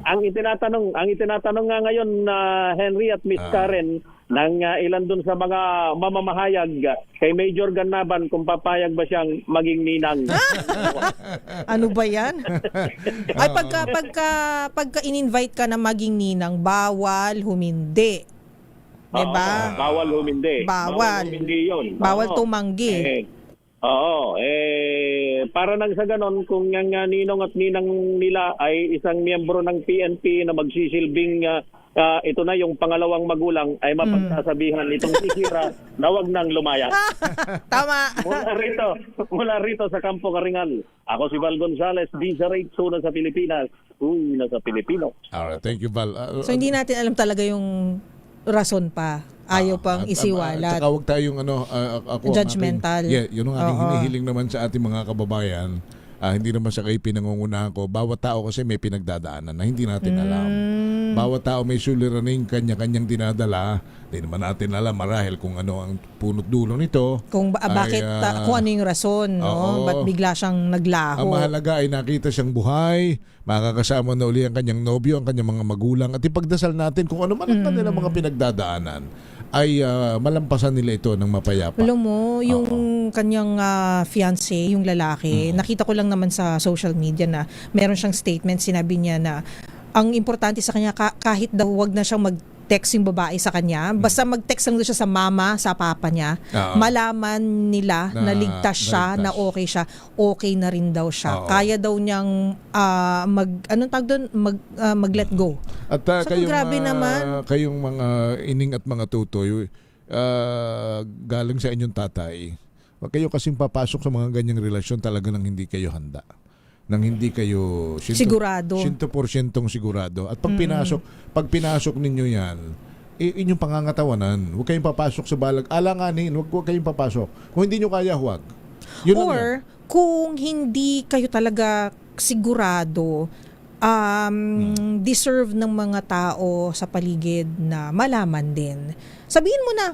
Ang itinatanong nga ngayon na Henry at Miss Karen ng ilan dun sa mga mamamahayag kay Major Gannaban kung papayag ba siyang maging ninang. Ano ba yan? Ay, pagka in-invite ka na maging ninang, bawal humindi. Diba? Bawal humindi. Bawal humindi yun. Bawal tumanggi. Para nang sa ganon, kung yung ninong at ninang nila ay isang miyembro ng PNP na magsisilbing ito na yung pangalawang magulang, ay mapagsasabihan itong sisira na wag nang lumaya. Tama. Mula rito sa Campo Caringal. Ako si Val Gonzales, Desiree, una sa Pilipinas, una sa Pilipino. Alright, thank you, Val. So hindi natin alam talaga yung rason pa. Ayaw pang isiwalat. Saka huwag tayong judgmental. Yun ang ating hinihiling naman sa ating mga kababayan. Hindi naman sa kayo pinangungunahan ko. Bawat tao kasi may pinagdadaanan na hindi natin alam. Bawat tao may suliraning kanya-kanyang dinadala. Hindi naman natin alam marahil kung ano ang punot dulo nito. Kung kung ano yung rason, no? Ba't bigla siyang naglaho? Ang mahalaga ay nakita siyang buhay, makakasama na uli ang kanyang nobyo, ang kanyang mga magulang, at ipagdasal natin kung ano man ang kanilang mga pinagdadaanan ay malampasan nila ito ng mapayapa. Alam mo, yung kanyang fiancé, yung lalaki, nakita ko lang naman sa social media na meron siyang statement, sinabi niya na ang importante sa kanya, kahit daw wag na siyang mag-text yung babae sa kanya, basta mag-text lang doon siya sa mama, sa papa niya, malaman nila na ligtas siya, na okay siya, okay na rin daw siya. Kaya daw niyang mag-let go. At grabe naman. Kayong mga ining at mga tutoy, galing sa inyong tatay, wag kayo kasing papasok sa mga ganyang relasyon talaga nang hindi kayo handa. Nang hindi kayo sigurado. 100% sigurado. At pag pinasok ninyo yan, inyong pangangatawanan. Huwag kayong papasok sa balag. Alanganin, huwag kayong papasok. Kung hindi nyo kaya, huwag. Yun kung hindi kayo talaga sigurado, deserve ng mga tao sa paligid na malaman din. Sabihin mo na,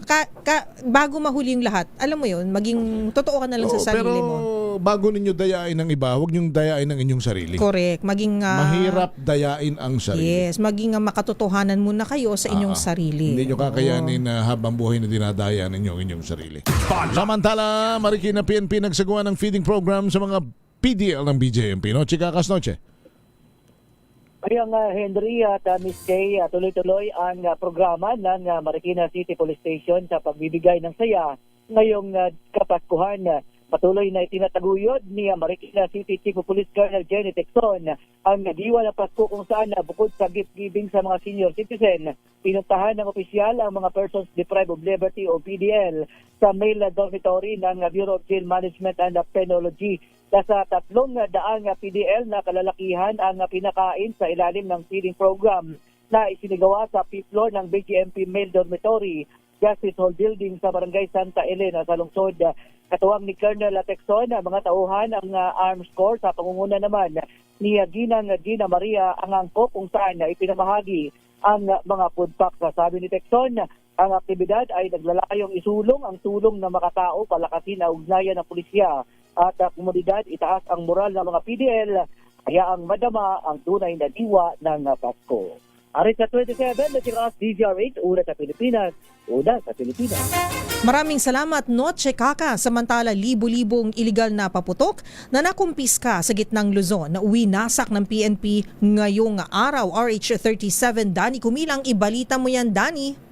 bago mahuli yung lahat, alam mo yun, maging totoo ka na lang sa sarili mo. Pero bago ninyo dayain ng iba, huwag niyong dayain ang inyong sarili. Correct. Maging mahirap dayain ang sarili. Yes, maging makatotohanan muna kayo sa inyong sarili. Hindi nyo kakayanin na habang buhay na dinadaya ninyo ang inyong sarili. Samantala, Marikina PNP nagsagawa ng feeding program sa mga PDL ng BJMP. Noche Kakas Noche. Ayang Henry at Miss Kay, tuloy-tuloy ang programa ng Marikina City Police Station sa pagbibigay ng saya ngayong Kapaskuhan. Patuloy na itinataguyod ni Marikina City Chief of Police Colonel Jenny Tecson ang diwa ng Pasko kung saan bukod sa gift giving sa mga senior citizen, pinuntahan ng opisyal ang mga persons deprived of liberty o PDL sa male dormitory ng Bureau of Jail Management and Penology. Nasa 300 PDL na kalalakihan ang pinakain sa ilalim ng feeding program na isinagawa sa 5th floor ng BGMP Male Dormitory, Justice Hall Building sa Barangay Santa Elena sa lungsod. Katuwang ni Colonel Tecson, mga tauhan ang Arms Corps sa pangunguna naman ni Gina Maria ang angkop kung saan ipinamahagi ang mga food packs. Sabi ni Tecson, ang aktibidad ay naglalayong isulong ang tulong ng makatao, palakasin ang ugnayan ng pulisya at komunidad, itaas ang moral ng mga PDL, kaya ang madama ang tunay na diwa ng Pasko. Arit sa 27, natiras DZRH, una sa Pilipinas, una sa Pilipinas. Maraming salamat, Noche Kaka. Samantala, libo-libong iligal na paputok na nakumpiska sa gitnang Luzon na uwinasak ng PNP ngayong araw. RH37, Danny Kumilang, ibalita mo yan, Danny.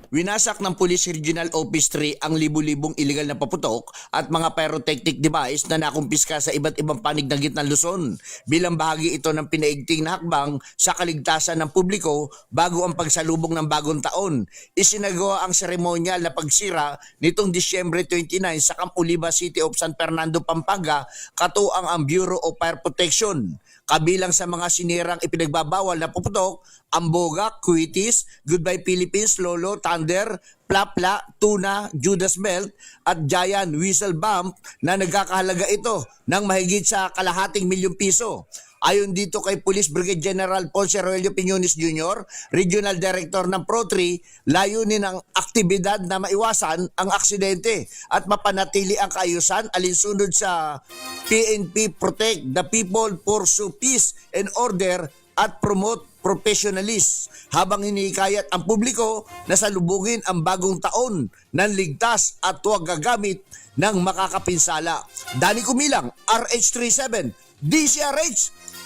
Winasak ng Police Regional Office 3 ang libu-libong illegal na paputok at mga pyrotechnic device na nakumpiska sa iba't ibang panig ng gitnang Luzon. Bilang bahagi ito ng pinaigting na hakbang sa kaligtasan ng publiko bago ang pagsalubong ng bagong taon. Isinagawa ang seremonyal na pagsira nitong Disyembre 29 sa Camp Oliva City of San Fernando, Pampanga, katuang ang Bureau of Fire Protection. Kabilang sa mga sinirang ipinagbabawal na puputok, Amboga, Kuitis, Goodbye Philippines, Lolo, Thunder, Plapla, Tuna, Judas Belt at Giant Whistle Bomb na nagkakahalaga ito ng mahigit sa ₱250,000. Ayon dito kay Police Brigade General Ponce Roelio Piñones Jr., Regional Director ng Pro-3, layunin ng aktibidad na maiwasan ang aksidente at mapanatili ang kaayusan alinsunod sa PNP Protect the People, Pursue Peace and Order at Promote Professionalism habang hinihikayat ang publiko na salubungin ang bagong taon ng ligtas at huwag gagamit ng makakapinsala. Danny Kumilang, RH37, DZRH,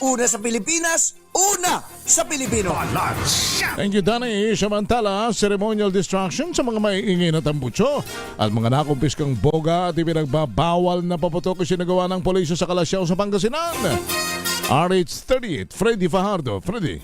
una sa Pilipinas, una sa Pilipino. Thank you, Danny. Samantala, ceremonial distraction sa mga maiingay na tambutso at mga nakumpiskang boga at ipinagbabawal na paputok isinagawa ng pulisya sa Kalasyaw sa Pangasinan. RH38, Freddy Fajardo. Freddy.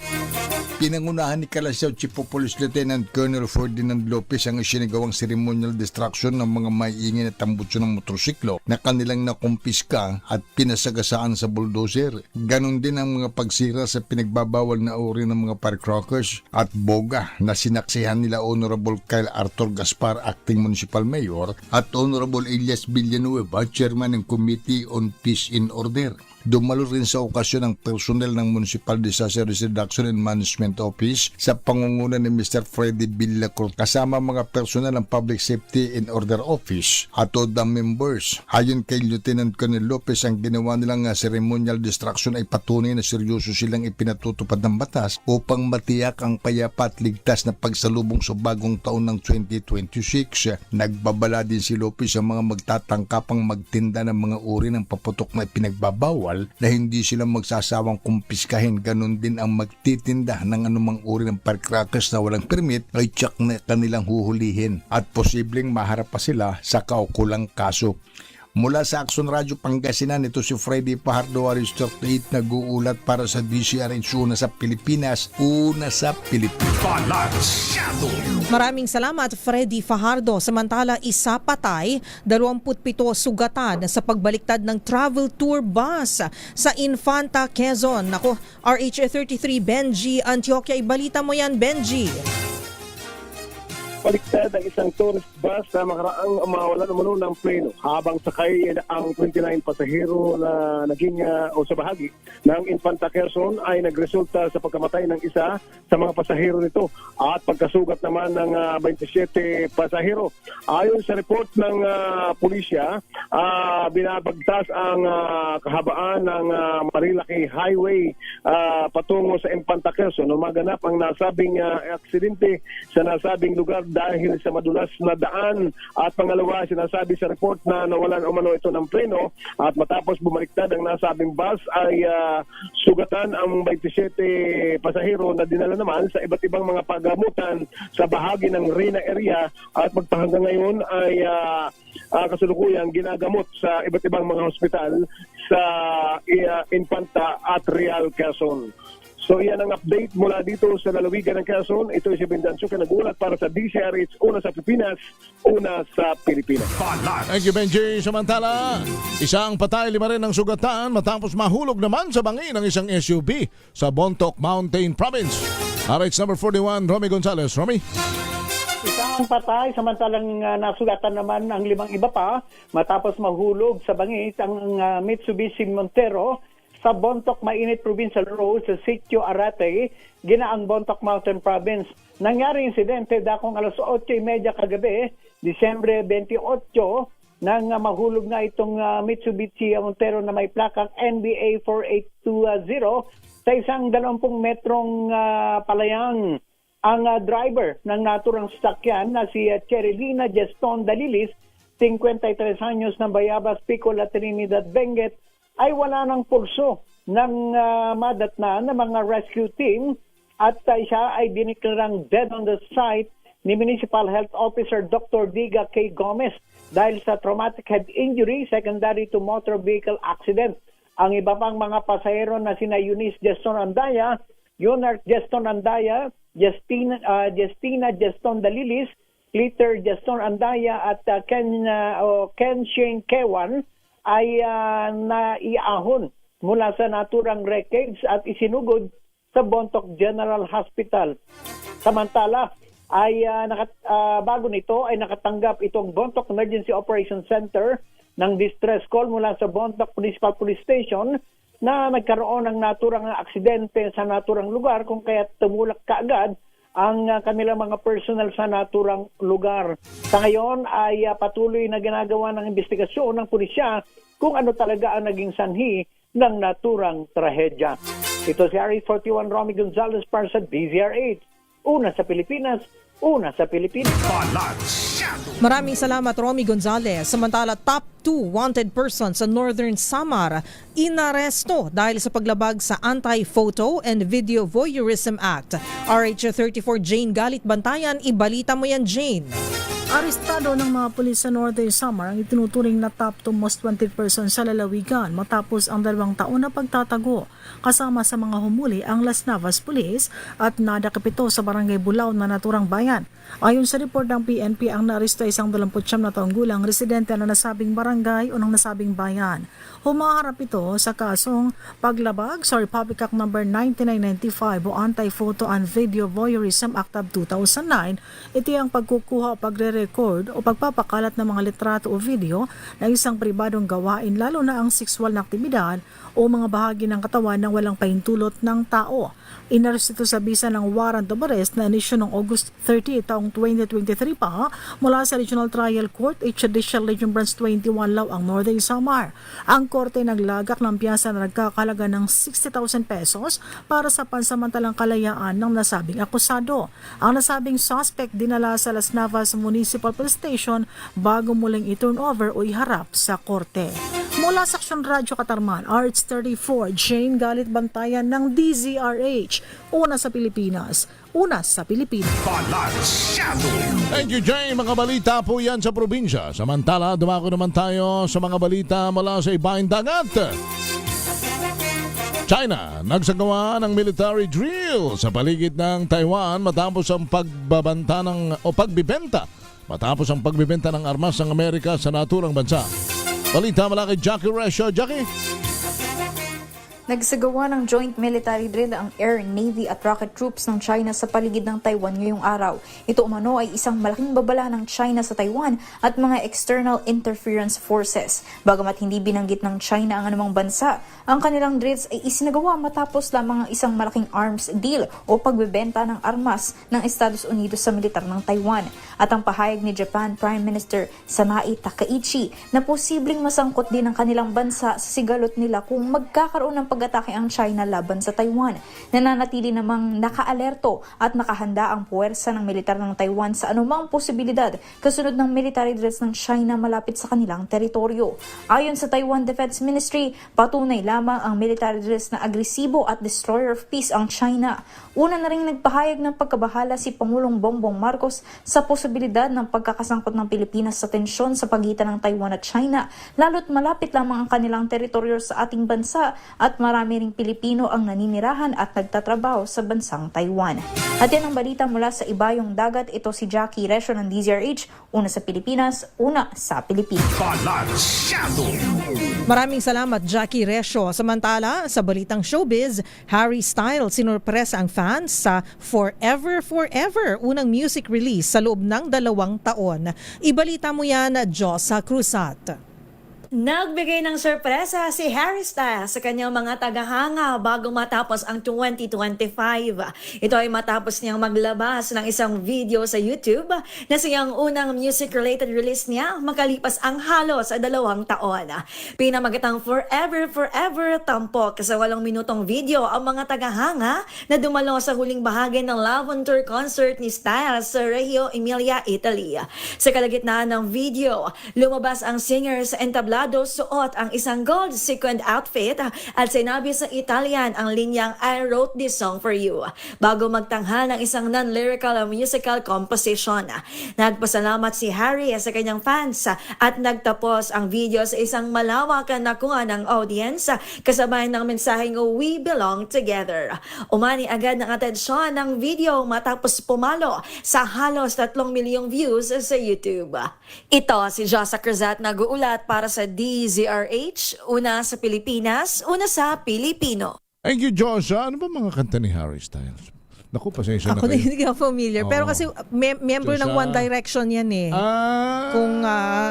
Pinangunahan ni Kalasyaw Chief of Police Lieutenant Colonel Ferdinand Lopez ang isinagawang ceremonial distraction ng mga maiingay na tambutso ng motorsiklo na kanilang nakumpiska at pinasagasaan sa bulldozer. Ganon din ang mga pagsira sa pinagbabawal na uri ng mga firecrackers at boga na sinaksihan nila Honorable Kyle Arthur Gaspar, Acting Municipal Mayor, at Honorable Elias Villanueva, Chairman ng Committee on Peace and Order. Dumalo rin sa okasyon ang personnel ng Municipal Disaster Risk Reduction and Management Office sa pangunguna ni Mr. Freddy Villacruz kasama mga personnel ng Public Safety and Order Office at ODA members. Ayon kay Lieutenant Colonel Lopez, ang ginawa nilang ceremonial distraction ay patunay na seryoso silang ipinatutupad ng batas upang matiyak ang payapa at ligtas na pagsalubong sa bagong taon ng 2026. Nagbabala din si Lopez sa mga magtatangkapang magtinda ng mga uri ng paputok na ipinagbabawal na hindi sila magsasawang kumpiskahin. Ganon din ang magtitinda ng anumang uri ng firecrackers na walang permit ay tsak na kanilang huhulihin at posibleng maharap pa sila sa kaukulang kaso. Mula sa Action Radio Pangasinan, ito si Freddy Fajardo, RH38, nag-uulat para sa DZRH, una sa Pilipinas, una sa Pilipinas. Maraming salamat, Freddy Fajardo. Samantala, isa patay, 27 sugatan sa pagbaliktad ng travel tour bus sa Infanta, Quezon. Ako, RH33, Benji Antioquia. Ibalita mo yan, Benji. Baliktad ang isang tourist bus na makaraang mawalan umano ng preno habang sakay ang 29 pasahero na naging o sa bahagi ng Infanta Quezon ay nagresulta sa pagkamatay ng isa sa mga pasahero nito at pagkasugat naman ng 27 pasahero. Ayon sa report ng pulisya, binabagtas ang kahabaan ng Marilaki Highway patungo sa Infanta Quezon nung maganap ang nasabing aksidente sa nasabing lugar dahil sa madulas na daan at pangalawa sinasabi sa report na nawalan umano ito ng preno at matapos bumaliktad ang nasabing bus ay sugatan ang 27 pasahero na dinala naman sa iba't ibang mga pagamutan sa bahagi ng Reyna area at magpahanggang ngayon ay kasalukuyang ginagamot sa iba't ibang mga hospital sa Infanta at Real Quezon. So yan ang update mula dito sa lalawigan ng Quezon. Ito si Bendancio ka nagulat para sa DCRH, una sa Pilipinas, una sa Pilipinas. Thank you, Benji. Samantala, isang patay, 5 rin ang sugatan matapos mahulog naman sa bangin ng isang SUV sa Bontoc Mountain Province. RH number 41, Romy Gonzalez. Romy? Isang patay, samantalang nasugatan naman ang 5 iba pa matapos mahulog sa bangis ang Mitsubishi Montero sa Bontoc Mainit Provincial Road sa Sitio Arate, Ginaang Bontoc Mountain Province. Nangyari insidente dakong alas 8:30 kagabi, Disyembre 28, nang mahulog na itong Mitsubishi Montero na may plakang NBA 4820 sa isang 20 metrong palayang. Ang driver ng naturang sasakyan na si Cherilina Geston Dalilis, 53 anyos ng Bayabas, Picola, Trinidad, Benguet, ay wala ng pulso ng madatnan ng mga rescue team at siya ay diniklarang dead on the site ni Municipal Health Officer Dr. Diga K. Gomez dahil sa traumatic head injury secondary to motor vehicle accident. Ang iba pang mga pasahero na sina Eunice Geston Andaya, Yonart Geston Andaya, Justina Geston Dalilis, Clitter Geston Andaya at Ken Shane Kewan ay naiahon mula sa naturang wreckage at isinugod sa Bontoc General Hospital. Samantala, ay bago nito ay nakatanggap itong Bontoc Emergency Operations Center ng distress call mula sa Bontoc Municipal Police Station na nagkaroon ng naturang aksidente sa naturang lugar kung kaya tumulak kaagad ang kanilang mga personnel sa naturang lugar. Sa ngayon ay patuloy na ginagawa ng investigasyon ng pulisya kung ano talaga ang naging sanhi ng naturang trahedya. Ito si RH41 Romy Gonzalez para sa DZRH. Una sa Pilipinas, una sa Pilipinas. Maraming salamat, Romy Gonzalez. Samantala, top 2 wanted person sa Northern Samar inaresto dahil sa paglabag sa Anti-Photo and Video Voyeurism Act. RH34 Jane Galit Bantayan, ibalita mo yan, Jane. Arestado ng mga pulis sa Northern Samar ang itinuturing na top 2 most wanted person sa lalawigan matapos ang 2 taon na pagtatago. Kasama sa mga humuli ang Las Navas Police at nadakapito sa Barangay Bulao na naturang bayan. Ayon sa report ng PNP, ang naaresto ay isang 29 na taong gulang residente na nasabing barangay o ng nasabing bayan. Humaharap ito sa kasong paglabag sa Republic Act No. 9995 o Anti-Photo and Video Voyeurism Act of 2009. Ito ang pagkukuha o pagre-record o pagpapakalat ng mga litrato o video na isang pribadong gawain lalo na ang sexual na aktibidad o mga bahagi ng katawan ng walang pahintulot ng tao. Inaresto ito sa bisa ng warrant of arrest na inisyu noong August 30 taong 2023 pa mula sa Regional Trial Court at Judicial Region Branch 21 Lao ang Northern Samar. Ang korte naglagak ng piyasa na nagkakalaga ng 60,000 pesos para sa pansamantalang kalayaan ng nasabing akusado. Ang nasabing suspect dinala sa Las Navas Municipal Police Station bago muling i-turn over o iharap sa korte. Mula sa Aksyon Radyo Katarman, RH34 Jane Galit Bantayan ng DZRH. Una sa Pilipinas, una sa Pilipinas. Thank you, Jane. Mga balita po yan sa probinsya. Samantala, dumako naman tayo sa mga balita mula sa ibaing dagat. China, nagsagawa ng military drill sa paligid ng Taiwan matapos ang pagbibenta ng armas ng Amerika sa naturang bansa. Balita mula kay Jackie Resha. Jackie? Nagsagawa ng joint military drill ang Air, Navy at Rocket Troops ng China sa paligid ng Taiwan ngayong araw. Ito umano ay isang malaking babala ng China sa Taiwan at mga external interference forces. Bagamat hindi binanggit ng China ang anumang bansa, ang kanilang drills ay isinagawa matapos lamang ang isang malaking arms deal o pagbebenta ng armas ng Estados Unidos sa militar ng Taiwan. At ang pahayag ni Japan Prime Minister Sanae Takaichi na posibleng masangkot din ang kanilang bansa sa sigalot nila kung magkakaroon ng pag-atake ang China laban sa Taiwan. Nananatili namang nakaalerto at nakahanda ang puwersa ng militar ng Taiwan sa anumang posibilidad kasunod ng military drills ng China malapit sa kanilang teritoryo. Ayon sa Taiwan Defense Ministry, patunay lamang ang military drills na agresibo at destroyer of peace ang China. Una na ring nagpahayag ng pagkabahala si Pangulong Bongbong Marcos sa posibilidad ng pagkakasangkot ng Pilipinas sa tensyon sa pagitan ng Taiwan at China, lalo't malapit lamang ang kanilang teritoryo sa ating bansa at marami ring Pilipino ang naninirahan at nagtatrabaho sa bansang Taiwan. At yan ang balita mula sa ibayong dagat. Ito si Jackie Resio ng DZRH, una sa Pilipinas, una sa Pilipinas. Maraming salamat, Jackie Resio. Samantala, sa balitang showbiz, Harry Styles sinurpresa ang fans sa Forever Forever, unang music release sa loob ng 2 taon. Ibalita mo yan, Josa Cruzat. Nagbigay ng sorpresa si Harry Styles sa kanyang mga tagahanga bago matapos ang 2025. Ito ay matapos niyang maglabas ng isang video sa YouTube na siyang unang music-related release niya makalipas ang halos 2 taon. Pinamagatang Forever Forever tampok sa 8 minutong video ang mga tagahanga na dumalo sa huling bahagi ng Love on Tour concert ni Styles sa Reggio Emilia, Italy. Sa kalagitnaan ng video, lumabas ang singer sa entablado, suot ang isang gold sequined outfit at sinabi sa Italian ang linyang "I wrote this song for you" bago magtanghal ng isang non-lyrical musical composition. Nagpasalamat si Harry sa kanyang fans at nagtapos ang video sa isang malawak na nakuha ng audience kasabay ng mensaheng "We belong together". Umani agad ng atensyon ng video matapos pumalo sa halos 3 milyong views sa YouTube. Ito si Josa Cruzat nag-uulat para sa DZRH, una sa Pilipinas, una sa Pilipino. Thank you, Joshua. Ano ba mga kanta ni Harry Styles? Naku, pasensya na Ako kayo. hindi ako familiar. Pero kasi member ng One Direction yan eh. Kung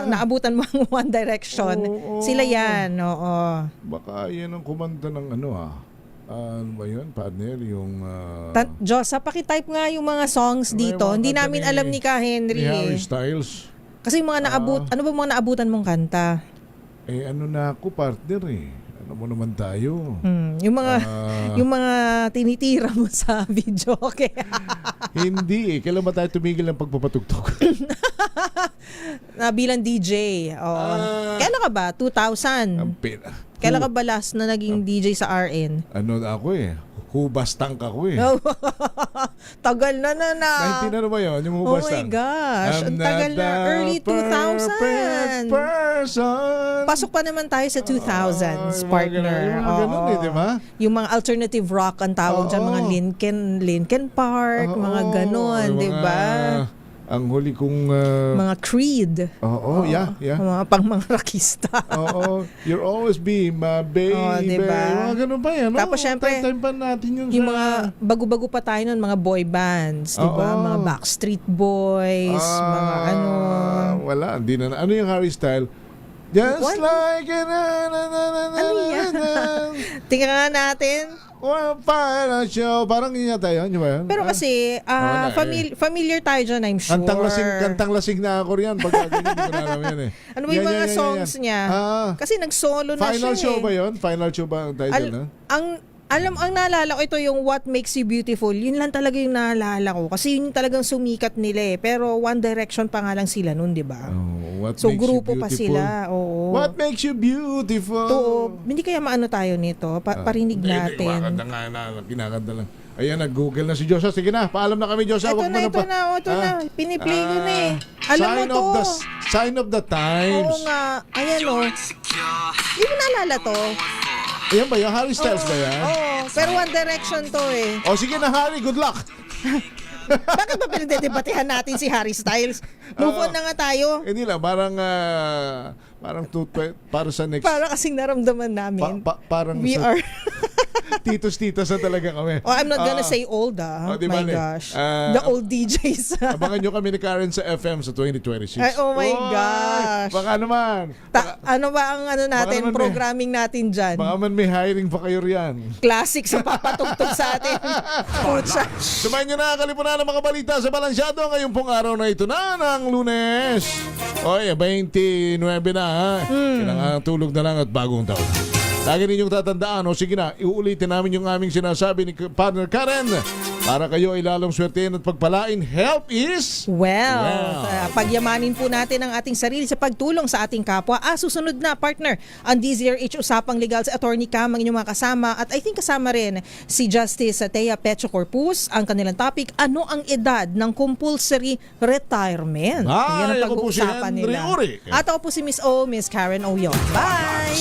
naabutan mo ang One Direction, sila yan. Oo. Baka yan ang kumanta ng ano ano ba yun, partner? Yung... Josa, pakitype nga yung mga songs dito. Hindi namin alam ni Ka Henry. Ni Harry Styles. Kasi yung mga ano ba mga naabutan mong kanta? Ano na ako, partner eh. Ano mo naman tayo? Yung mga tinitira mo sa video, okay? Hindi eh. Kailan ba tayo tumigil ng pagpapatugtog? Bilang DJ. Kailan ka ba? 2000? Kailan ka ba last na naging DJ sa RN? Ano ako eh. Hubastang ako eh. Tagal na. Hindi na ba yun? Yung hubastang. Oh my gosh. Ang tagal na. Early 2000s. Pasok pa naman tayo sa 2000s, partner. Ganun eh, di ba? Yung mga alternative rock ang tawag dyan. Mga Linkin Park, mga ganun, di ba? Ang huli kong... mga Creed. Yeah. Mga pang mga rockista. You'll always be my baby. Diba? Mga ganun pa yan. Tapos syempre, yung mga bago-bago pa tayo nun, mga boy bands. Diba? Mga Backstreet Boys, mga ano. Wala, hindi na. Ano yung Harry Style? Just like ano yan? Tingnan nga natin. Parang yun yata yun, di ba yun? Pero kasi, familiar tayo dyan, I'm sure. Kantang lasing na ako riyan. Pagka hindi ko na alam yan eh. Ano ba yung mga songs niya? Kasi nag-solo na siya. Final show ba yun? Final show ba ang title na? Ang naalala ko ito yung What Makes You Beautiful. Yun lang talaga yung naalala ko. Kasi yun talagang sumikat nila eh. Pero One Direction pa nga lang sila nun, di ba? So grupo pa sila. Oo. What makes you beautiful? Hindi kaya maano tayo nito? Parinig natin. Hindi, kinakanta lang. Ayan, nag-google na si Joshua. Sige na, paalam na kami, Joshua. Ito na. Piniplay ko na eh. Alam mo to. Sign of the times. Oo nga. Ayan o. Hindi mo naalala to. Ayan ba yan? Harry Styles ba yan? Pero One Direction to eh. Sige na, Harry. Good luck. Bakit ba pinagdedebatehan natin si Harry Styles? Move on na nga tayo. Hindi lang, parang para sa next... Para kasing naramdaman namin. Parang We are... Titos-titos na talaga kami. Oh, I'm not gonna say old My gosh. The old DJs. Abangan nyo kami ni Karen sa FM sa 2026. Ay, oh my gosh. Baka naman. Ano ba ang natin, programming natin dyan? Baka man may hiring pa kayo riyan. Classic sa papatugtog sa atin. Pucha. Sumayin nyo na kalipunan ng mga balita sa Balansyado ngayong pong araw na ito na ng Lunes. Oy, 29 na ha. Kailangan tulog na lang at bagong taon. Lagi ninyong tatandaan, sige na, iuulitin namin yung aming sinasabi ni partner Karen. Para kayo ay lalong swertein at pagpalain, health is wealth. Pagyamanin po natin ang ating sarili sa pagtulong sa ating kapwa. Susunod na, partner, ang DZRH Usapang Legal sa Attorney Cam, ang inyong mga kasama. At I think kasama rin si Justice Thea Pecho Corpus. Ang kanilang topic, ano ang edad ng compulsory retirement? Yan ang pag-uusapan nila. At ako po si Miss O, Miss Karen Oyon. Bye!